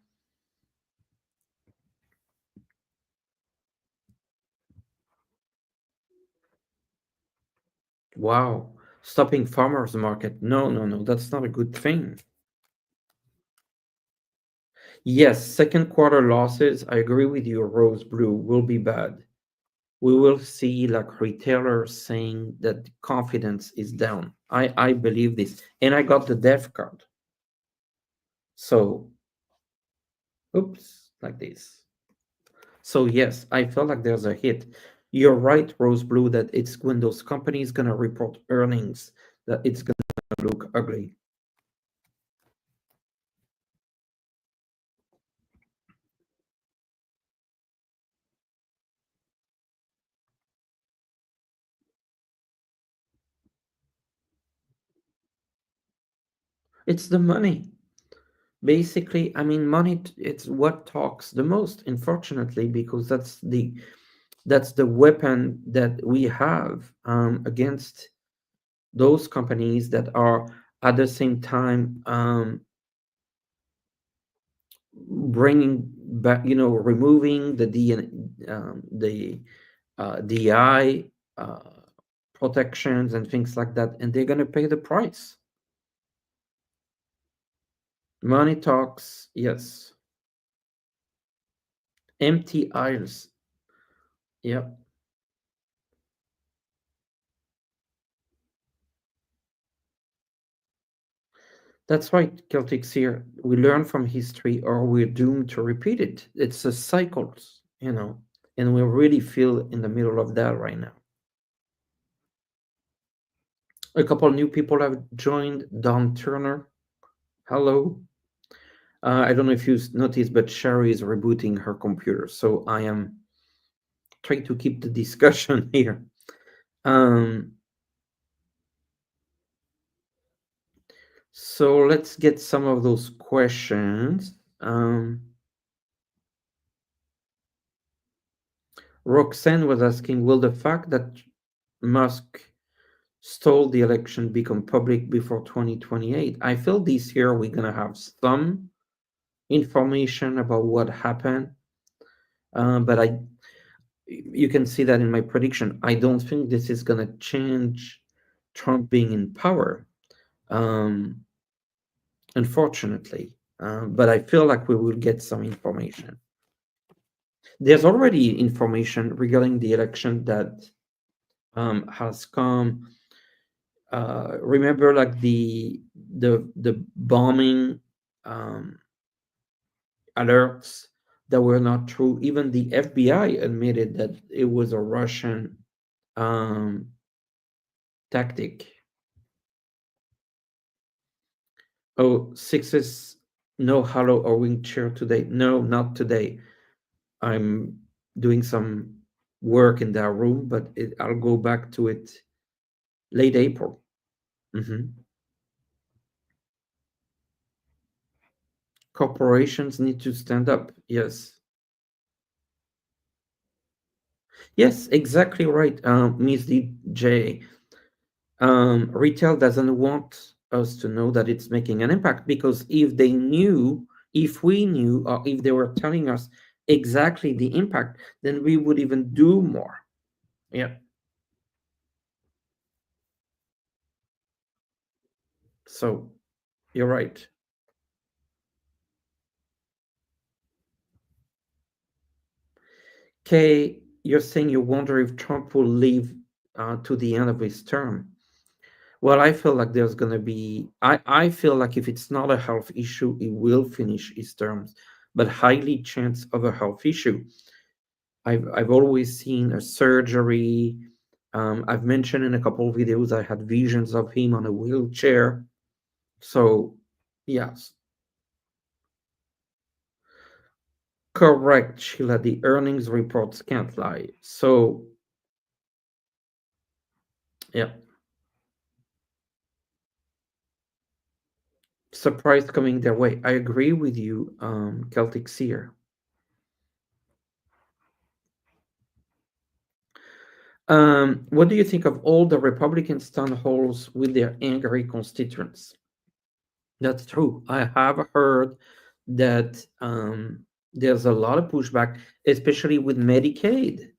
wow. Stopping farmers market. No, no, no. That's not a good thing. Yes, second quarter losses, I agree with you, Rose Blue, will be bad. We will see like retailers saying that confidence is down. I believe this. And I got the death card. So, oops, like this. So yes, I felt like there's a hit. You're right, Rose Blue, that it's when those companies gonna report earnings that it's gonna look ugly. It's the money. Basically, I mean, money, it's what talks the most, unfortunately, because that's the weapon that we have against those companies that are at the same time bringing back, removing the DI uh, protections and things like that, and they're going to pay the price. Money talks, yes. Empty aisles, yeah. That's right, Celtics here. We learn from history or we're doomed to repeat it. It's a cycles, and we really feel in the middle of that right now. A couple new people have joined. Don Turner, hello. I don't know if you noticed, but Shari is rebooting her computer, so I am trying to keep the discussion here. Um, so let's get some of those questions. Roxanne was asking, will the fact that Musk stall the election become public before 2028. I feel this year we're going to have some information about what happened, but you can see that in my prediction. I don't think this is going to change Trump being in power, unfortunately. But I feel like we will get some information. There's already information regarding the election that has come. Remember, like the bombing alerts that were not true. Even the FBI admitted that it was a Russian tactic. Oh, sixes, no halo or wing chair today. No, not today. I'm doing some work in that room, but I'll go back to it late April. Corporations need to stand up. Yes. Yes, exactly right, Miss DJ. Retail doesn't want us to know that it's making an impact, because if we knew, or if they were telling us exactly the impact, then we would even do more. Yeah. So you're right. Kay, you're saying you wonder if Trump will live to the end of his term. Well, I feel like there's going to be, I feel like if it's not a health issue, he will finish his terms, but highly chance of a health issue. I've always seen a surgery. I've mentioned in a couple of videos, I had visions of him on a wheelchair. So, yes. Correct, Sheila. The earnings reports can't lie. So, yeah. Surprise coming their way. I agree with you, Celtic Seer. What do you think of all the Republican town halls with their angry constituents? That's true. I have heard that there's a lot of pushback, especially with Medicaid.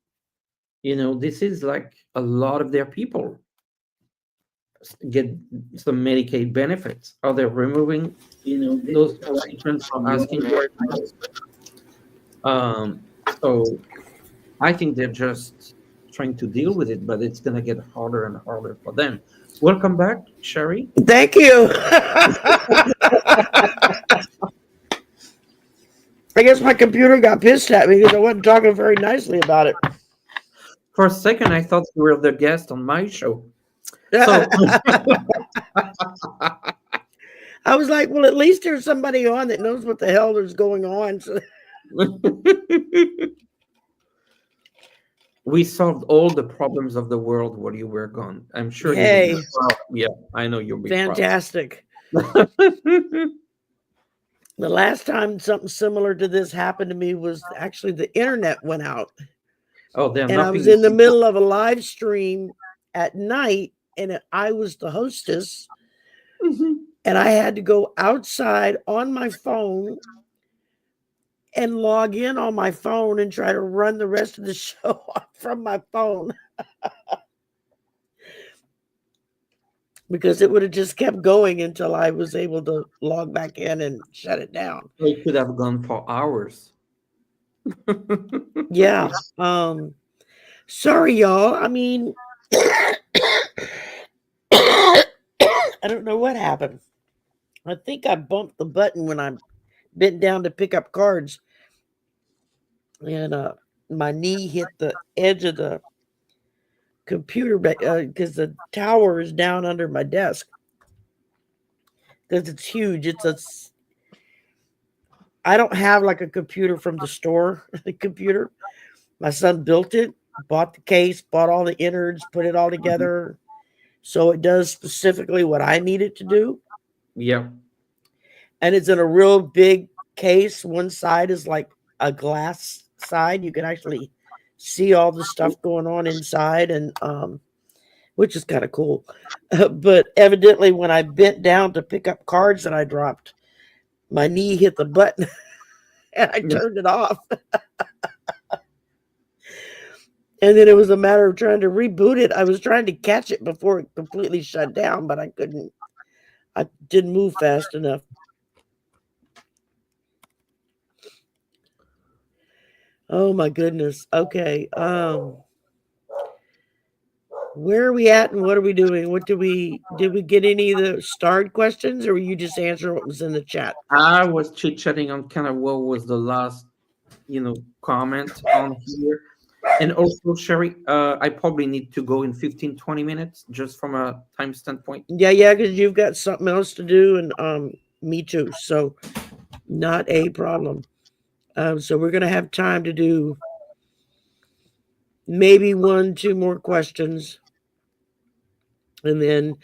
This is like a lot of their people get some Medicaid benefits. Are they removing, those constituents from asking for it? So I think they're just trying to deal with it, but it's going to get harder and harder for them. Welcome back, Shari. Thank you. I guess my computer got pissed at me because I wasn't talking very nicely about it. For a second, I thought you were the guest on my show. So I was like, well, at least there's somebody on that knows what the hell is going on. So we solved all the problems of the world while you were gone. I'm sure hey, you will. Yeah, I know you'll be fantastic. The last time something similar to this happened to me was actually the internet went out. Oh, and I was in the middle of a live stream at night, and I was the hostess, and I had to go outside on my phone and log in on my phone and try to run the rest of the show from my phone. Because it would have just kept going until I was able to log back in and shut it down. It could have gone for hours. Yeah. Sorry, y'all. I mean, I don't know what happened. I think I bumped the button when I bent down to pick up cards. And my knee hit the edge of the computer because the tower is down under my desk. Because it's huge. I don't have like a computer from the store. computer. My son built it, bought the case, bought all the innards, put it all together. So it does specifically what I need it to do. Yeah. And it's in a real big case. One side is like a glass side. You can actually see all the stuff going on inside. And which is kind of cool. But evidently, when I bent down to pick up cards that I dropped, my knee hit the button and I turned it off. And then it was a matter of trying to reboot it. I was trying to catch it before it completely shut down, but I couldn't. I didn't move fast enough. Oh my goodness. Okay. Where are we at and what are we doing? Did we get any of the starred questions, or were you just answering what was in the chat? I was chit-chatting on kind of what was the last, comment on here. And also, Shari, I probably need to go in 15, 20 minutes just from a time standpoint. Yeah, because you've got something else to do, and me too. So not a problem. So we're gonna have time to do maybe 1-2 more questions. And then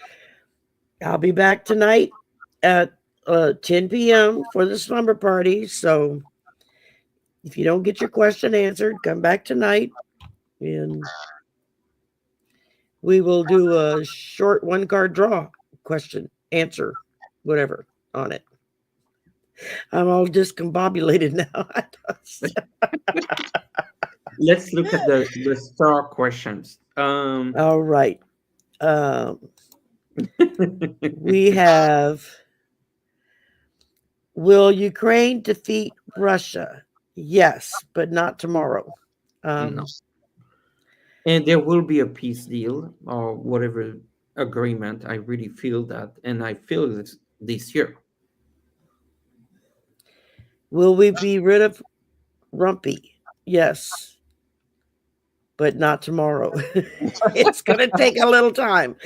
I'll be back tonight at 10 p.m. for the slumber party. So if you don't get your question answered, come back tonight and we will do a short 1-card draw, question, answer, whatever on it. I'm all discombobulated now. Let's look at the star questions. All right. We have, will Ukraine defeat Russia? Yes, but not tomorrow. No. And there will be a peace deal or whatever agreement. I really feel that. And I feel this year. Will we be rid of Rumpy? Yes, but not tomorrow. It's going to take a little time.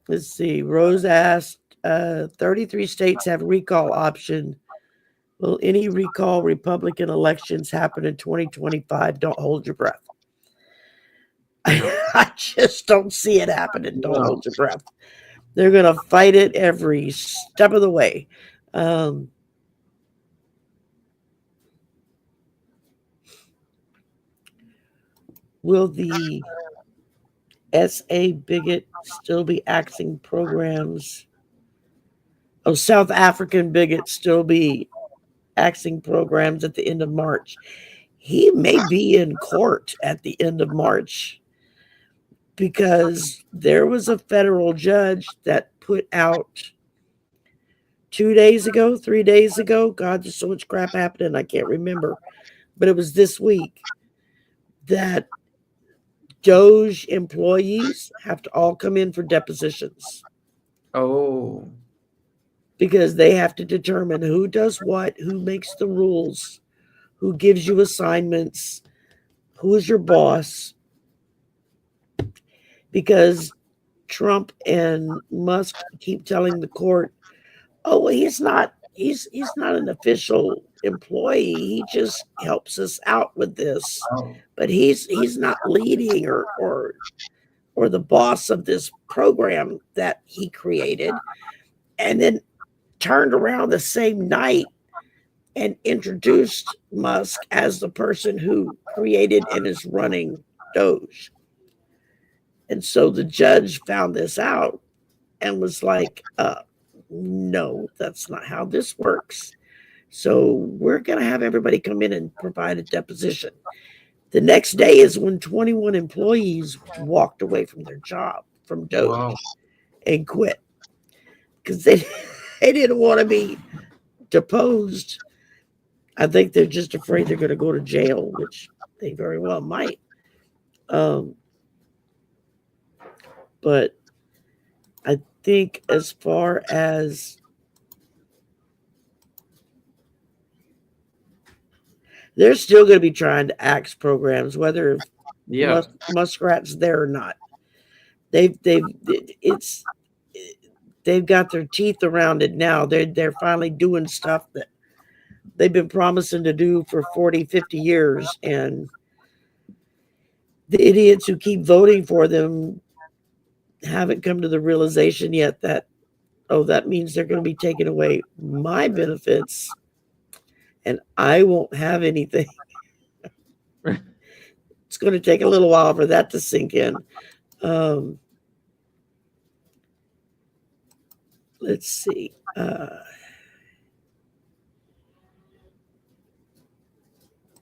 Let's see. Rose asked, 33 states have recall option. Will any recall Republican elections happen in 2025? Don't hold your breath. I just don't see it happening. Don't hold your breath. They're going to fight it every step of the way. Will the SA bigot still be axing programs? Oh, South African bigot still be axing programs at the end of March. He may be in court at the end of March because there was a federal judge that put out 2 days ago, 3 days ago. God, there's so much crap happening. I can't remember, but it was this week that Doge employees have to all come in for depositions. Oh. Because they have to determine who does what, who makes the rules, who gives you assignments, who is your boss. Because Trump and Musk keep telling the court, oh, well, he's not an official employee. He just helps us out with this. But he's not leading or the boss of this program that he created. And then turned around the same night and introduced Musk as the person who created and is running Doge. And so the judge found this out and was like, no, that's not how this works. So we're going to have everybody come in and provide a deposition. The next day is when 21 employees walked away from their job from Doge and quit because they didn't want to be deposed. I think they're just afraid they're going to go to jail, which they very well might. But I think as far as they're still going to be trying to axe programs, whether Muskrat's there or not. They've got their teeth around it now. They're finally doing stuff that they've been promising to do for 40, 50 years. And the idiots who keep voting for them haven't come to the realization yet that, oh, that means they're going to be taking away my benefits and I won't have anything. It's going to take a little while for that to sink in. Let's see. All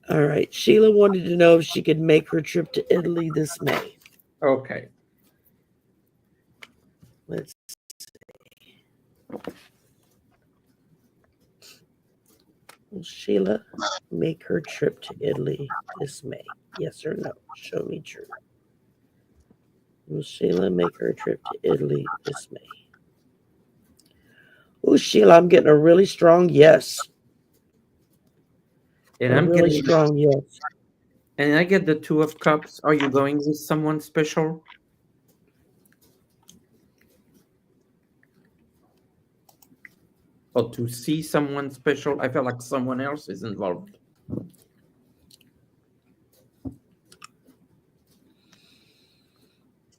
right. Sheila wanted to know if she could make her trip to Italy this May. Okay. Let's see. Will Sheila make her trip to Italy this May? Yes or no? Show me true. Will Sheila make her trip to Italy this May? Oh, Sheila, I'm getting a really strong yes. And I'm really strong yes. And I get the Two of Cups. Are you going with someone special? Or to see someone special? I feel like someone else is involved.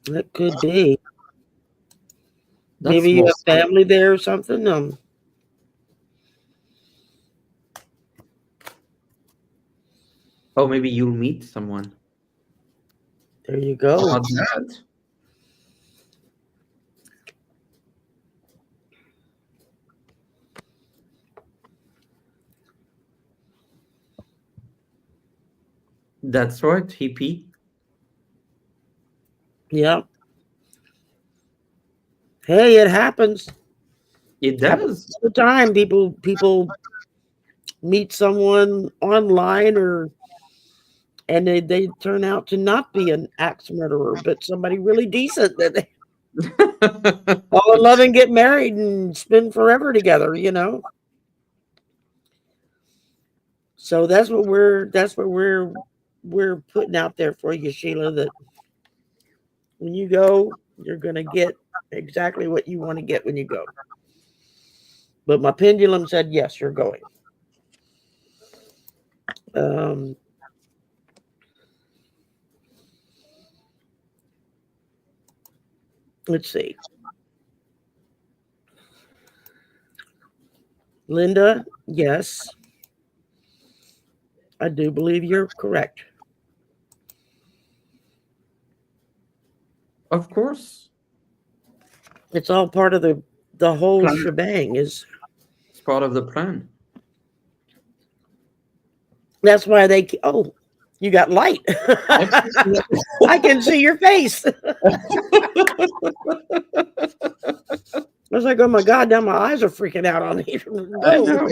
That could be. That's Maybe you have family there or something. Oh, maybe you'll meet someone. There you go. How about that? That's right, hippie. Yeah. Hey, it happens. It does. All the time. People meet someone online and they turn out to not be an axe murderer, but somebody really decent that they fall in love and get married and spend forever together, So that's what we're putting out there for you, Sheila, that when you go, you're gonna get exactly what you want to get when you go. But my pendulum said yes, you're going. Let's see. Linda, yes. I do believe you're correct. Of course. It's all part of the whole shebang. It's part of the plan. That's why you got light. I can see your face. I was like, oh my God, now my eyes are freaking out on me. I know.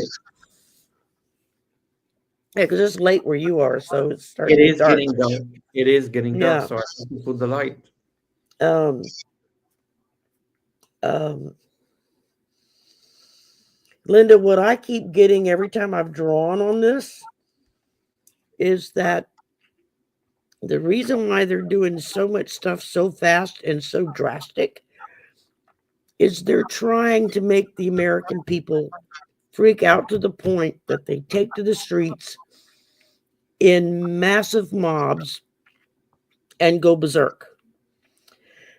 Yeah, because it's late where you are, so it's starting to get dark. Getting dark. It is getting dark, so I have to put the light. Linda, what I keep getting every time I've drawn on this is that the reason why they're doing so much stuff so fast and so drastic is they're trying to make the American people freak out to the point that they take to the streets in massive mobs and go berserk.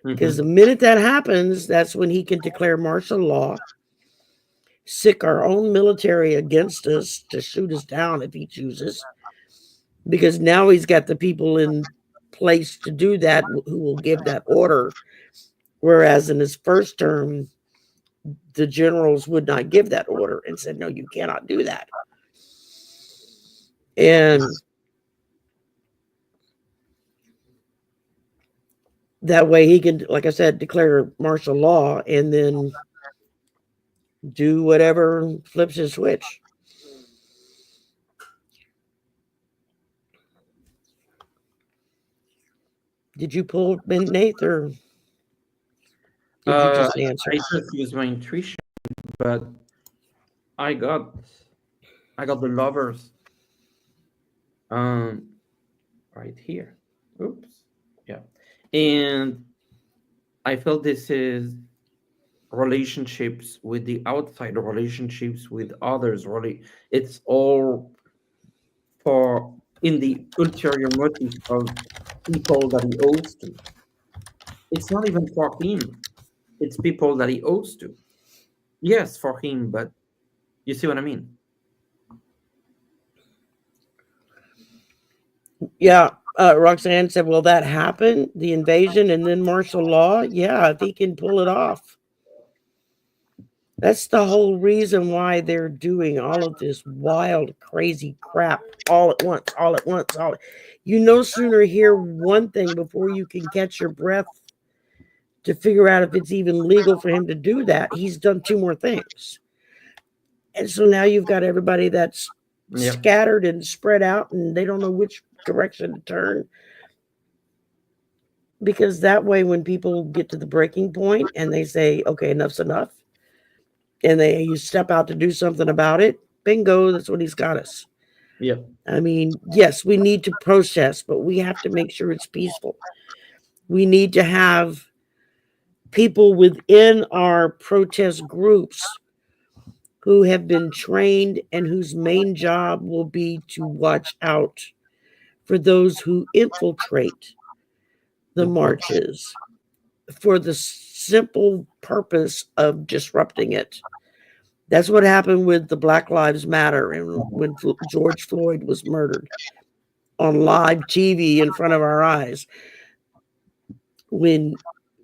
Because the minute that happens, that's when he can declare martial law, sick our own military against us to shoot us down if he chooses. Because now he's got the people in place to do that who will give that order. Whereas in his first term, the generals would not give that order and said, no, you cannot do that. And that way he can, like I said, declare martial law and then do whatever flips his switch. Did you pull Nathe or did you just answer? I just used my intuition, but I got the Lovers right here. Oops. Yeah. And I felt this is relationships with the outside, relationships with others. Really, it's all for in the ulterior motive of people that he owes to. It's not even for him. It's people that he owes to. Yes, for him, but you see what I mean? Yeah. Roxanne said, "Will that happen? The invasion and then martial law? Yeah, if he can pull it off." That's the whole reason why they're doing all of this wild, crazy crap all at once, all at once. You no sooner hear one thing before you can catch your breath to figure out if it's even legal for him to do that. He's done two more things. And so now you've got everybody that's scattered and spread out, and they don't know which direction to turn. Because that way, when people get to the breaking point and they say, okay, enough's enough, and you step out to do something about it, bingo, that's what he's got us. Yeah. I mean, yes, we need to protest, but we have to make sure it's peaceful. We need to have people within our protest groups who have been trained and whose main job will be to watch out for those who infiltrate the marches for the simple purpose of disrupting it. That's what happened with the Black Lives Matter and when George Floyd was murdered on live TV in front of our eyes. When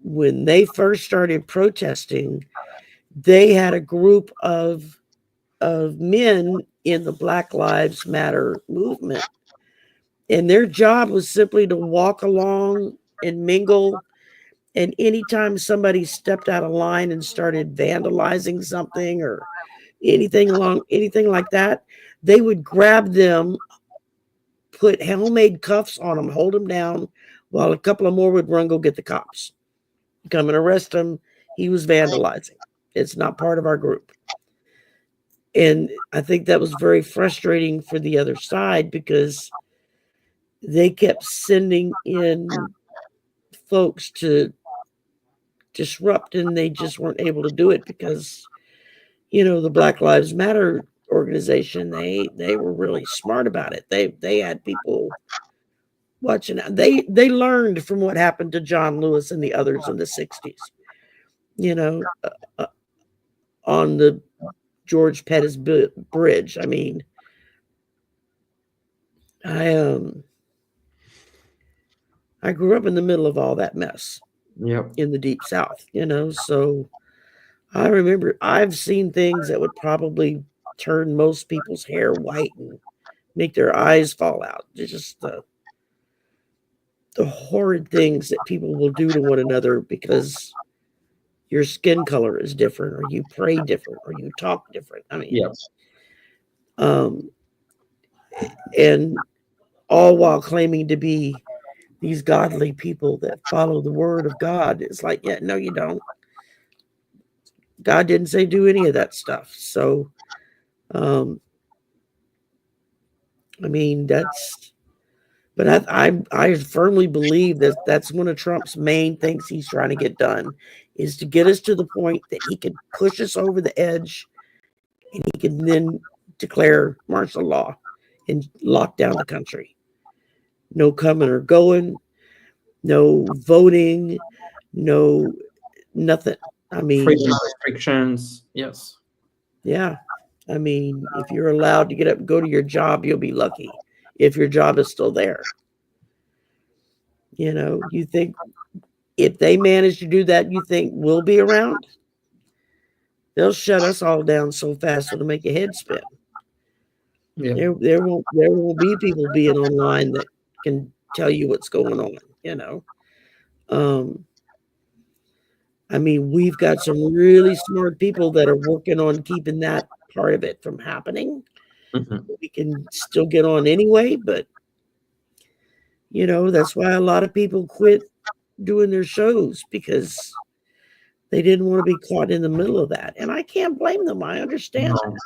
they first started protesting, they had a group of men in the Black Lives Matter movement. And their job was simply to walk along and mingle. And anytime somebody stepped out of line and started vandalizing something or anything like that, they would grab them, put homemade cuffs on them, hold them down, while a couple of more would run go get the cops. Come and arrest him. He was vandalizing. It's not part of our group. And I think that was very frustrating for the other side because they kept sending in folks to disrupt, and they just weren't able to do it because, the Black Lives Matter organization, they were really smart about it. They had people watching. They learned from what happened to John Lewis and the others in the 60s, on the George Pettis Bridge. I mean, I grew up in the middle of all that mess. Yep. In the Deep South, so I remember I've seen things that would probably turn most people's hair white and make their eyes fall out. It's just the horrid things that people will do to one another because your skin color is different, or you pray different, or you talk different. I mean, yes. And all while claiming to be these godly people that follow the word of God. It's like, yeah, no, you don't. God didn't say do any of that stuff. So, I mean, but I firmly believe that that's one of Trump's main things he's trying to get done, is to get us to the point that he can push us over the edge and he can then declare martial law and lock down the country. No coming or going, no voting, no nothing. I mean, freedom restrictions. Yes. Yeah. I mean, if you're allowed to get up and go to your job, you'll be lucky if your job is still there. You think if they manage to do that, you think we'll be around? They'll shut us all down so fast it'll make your head spin. Yeah. There won't be people being online that can tell you what's going on, I mean, we've got some really smart people that are working on keeping that part of it from happening. Mm-hmm. We can still get on anyway, but that's why a lot of people quit doing their shows, because they didn't want to be caught in the middle of that. And I can't blame them. I understand that,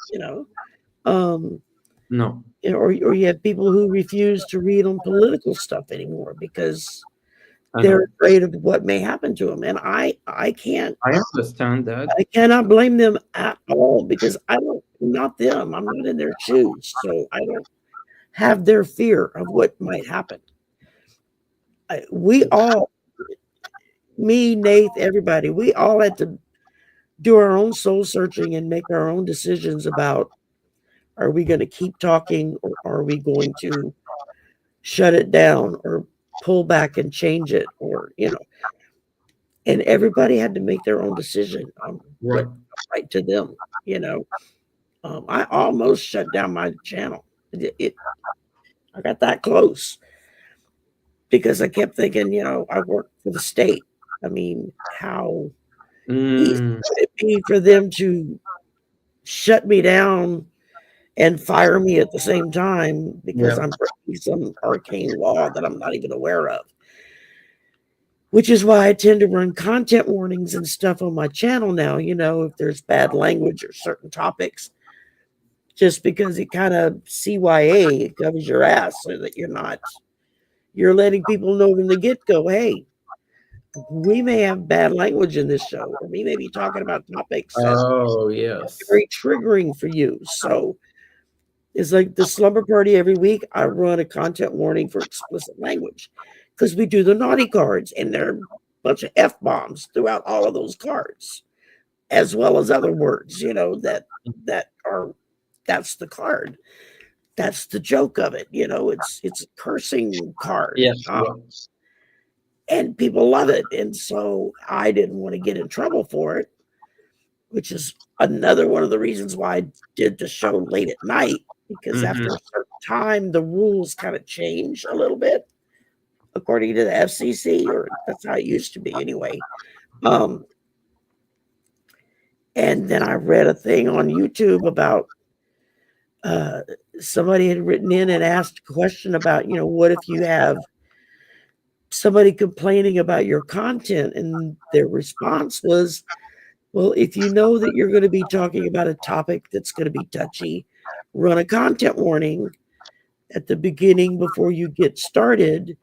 No. or you have people who refuse to read on political stuff anymore because they're afraid of what may happen to them. And I understand that. I cannot blame them at all, because not them. I'm not in their shoes. So I don't have their fear of what might happen. We all, me, Nathe, everybody, we all had to do our own soul searching and make our own decisions about, are we going to keep talking, or are we going to shut it down or pull back and change it, or and everybody had to make their own decision on what right to them. I almost shut down my channel. I got that close because I kept thinking, I work for the state. I mean, how easy would it be for them to shut me down and fire me at the same time because I'm breaking some arcane law that I'm not even aware of? Which is why I tend to run content warnings and stuff on my channel now, if there's bad language or certain topics, just because it kind of CYA, it covers your ass so that you're letting people know from the get-go, hey, we may have bad language in this show, or we may be talking about topics that are very triggering for you. So it's like the slumber party every week. I run a content warning for explicit language because we do the naughty cards, and there are a bunch of F-bombs throughout all of those cards, as well as other words, that's the card. That's the joke of it. It's a cursing card. And people love it. And so I didn't want to get in trouble for it, which is another one of the reasons why I did the show late at night, because after a certain time, the rules kind of change a little bit, according to the FCC, or that's how it used to be anyway. And then I read a thing on YouTube about somebody had written in and asked a question about, what if you have somebody complaining about your content, and their response was, well, if you know that you're going to be talking about a topic that's going to be touchy, run a content warning at the beginning before you get started,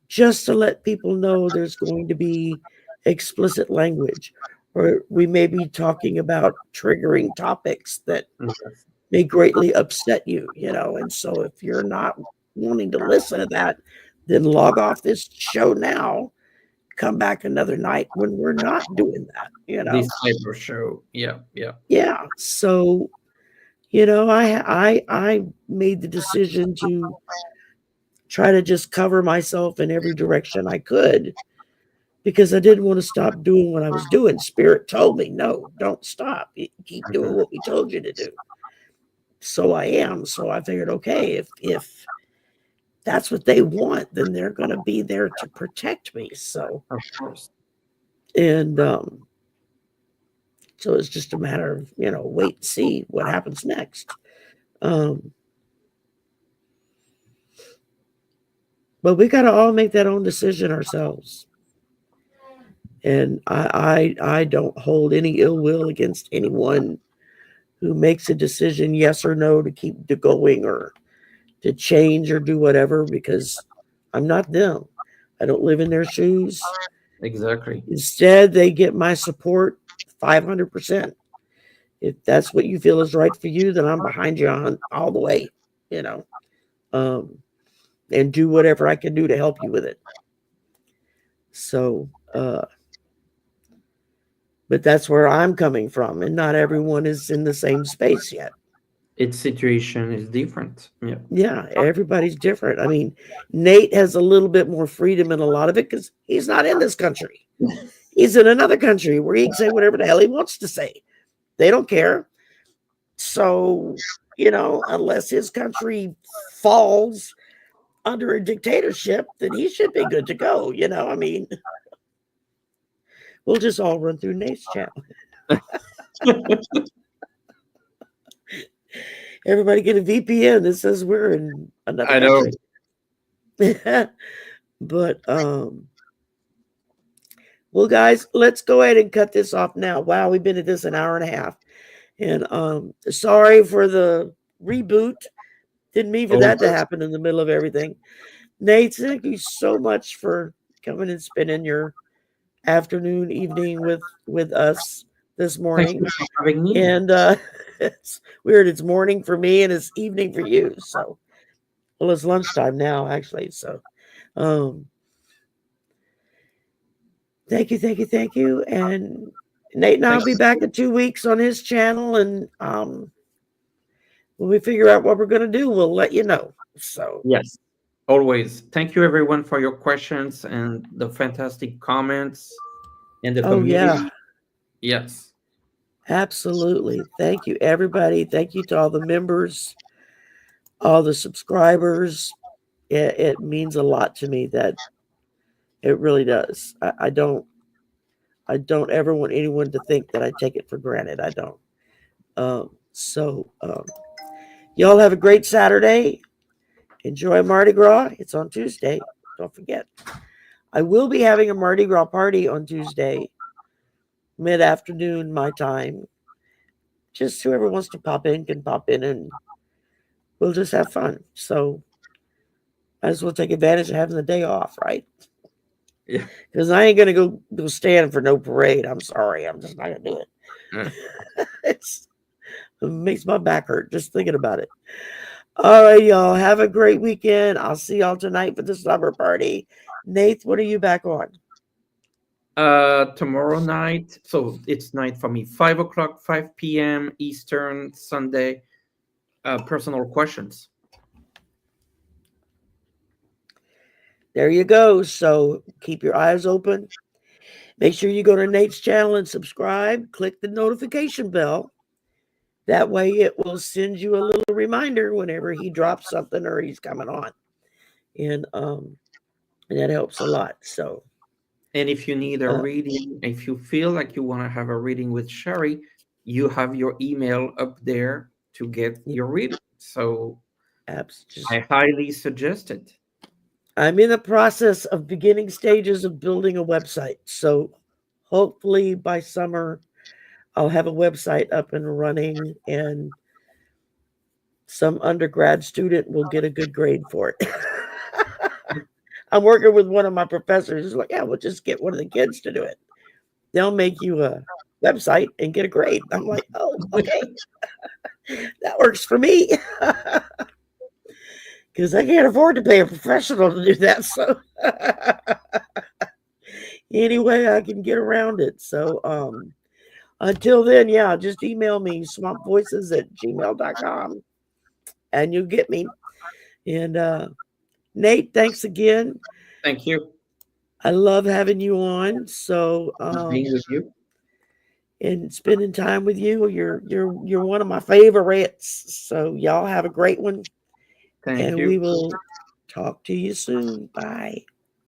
just to let people know there's going to be explicit language, or we may be talking about triggering topics that may greatly upset you, and so if you're not wanting to listen to that, then log off this show now, come back another night when we're not doing that, This cyber show. Yeah. So, I made the decision to try to just cover myself in every direction I could, because I didn't want to stop doing what I was doing. Spirit told me, no, don't stop. Keep doing what we told you to do. So I am. So I figured, okay, if that's what they want, then they're going to be there to protect me. So, of course. And so it's just a matter of, wait and see what happens next. But we got to all make that own decision ourselves. And I don't hold any ill will against anyone who makes a decision, yes or no, to keep going or to change or do whatever, because I'm not them. I don't live in their shoes. Exactly. Instead, they get my support 500%. If that's what you feel is right for you, then I'm behind you on all the way, and do whatever I can do to help you with it. So, but that's where I'm coming from, and not everyone is in the same space yet. Its situation is different. Yeah, everybody's different. I mean, Nathe has a little bit more freedom in a lot of it because he's not in this country. He's in another country where he can say whatever the hell he wants to say. They don't care. So, unless his country falls under a dictatorship, then he should be good to go. I mean, we'll just all run through Nate's channel. Everybody get a VPN that says we're in another country. But well, guys, let's go ahead and cut this off now. Wow, we've been at this an hour and a half. And sorry for the reboot. Didn't mean for that to happen in the middle of everything. Nathe, thank you so much for coming and spending your afternoon, evening with us this morning. Thank you for having me. And it's weird. It's morning for me and it's evening for you. So, well, it's lunchtime now, actually. So, thank you. And Nathe and I'll be back in 2 weeks on his channel. And when we figure out what we're going to do, we'll let you know. So, yes. Always. Thank you, everyone, for your questions and the fantastic comments and the Oh, community. yeah. Yes. Absolutely. Thank you, everybody. Thank you to all the members, all the subscribers. It means a lot to me. That it really does. I don't ever want anyone to think that I take it for granted. I don't. Y'all have a great Saturday. Enjoy Mardi Gras. It's on Tuesday. Don't forget. I will be having a Mardi Gras party on Tuesday, mid-afternoon my time. Just whoever wants to pop in can pop in, and we'll just have fun. So might as well take advantage of having the day off, right? Yeah. Because I ain't gonna go stand for no parade. I'm sorry. I'm just not gonna do it. Yeah. It makes my back hurt just thinking about it. All right, y'all. Have a great weekend. I'll see y'all tonight for the summer party. Nathe, what are you back on? Tomorrow night. So it's night for me. 5 o'clock, 5 p.m. Eastern, Sunday. Personal questions. There you go. So keep your eyes open. Make sure you go to Nate's channel and subscribe. Click the notification bell. That way it will send you a little reminder whenever he drops something or he's coming on. And that helps a lot. So, and if you need a reading, if you feel like you want to have a reading with Shari, you have your email up there to get your reading. So I highly suggest it. I'm in the process of beginning stages of building a website. So hopefully by summer, I'll have a website up and running, and some undergrad student will get a good grade for it. I'm working with one of my professors who's like, yeah, we'll just get one of the kids to do it. They'll make you a website and get a grade. I'm like, oh, okay. That works for me. Because I can't afford to pay a professional to do that. So anyway, I can get around it. So until then, yeah, just email me, swampvoices@gmail.com, and you'll get me. And Nate, thanks again. Thank you. I love having you on. So being with you and spending time with you. You're one of my favorites. So y'all have a great one. Thank and you. we will talk to you soon. Bye.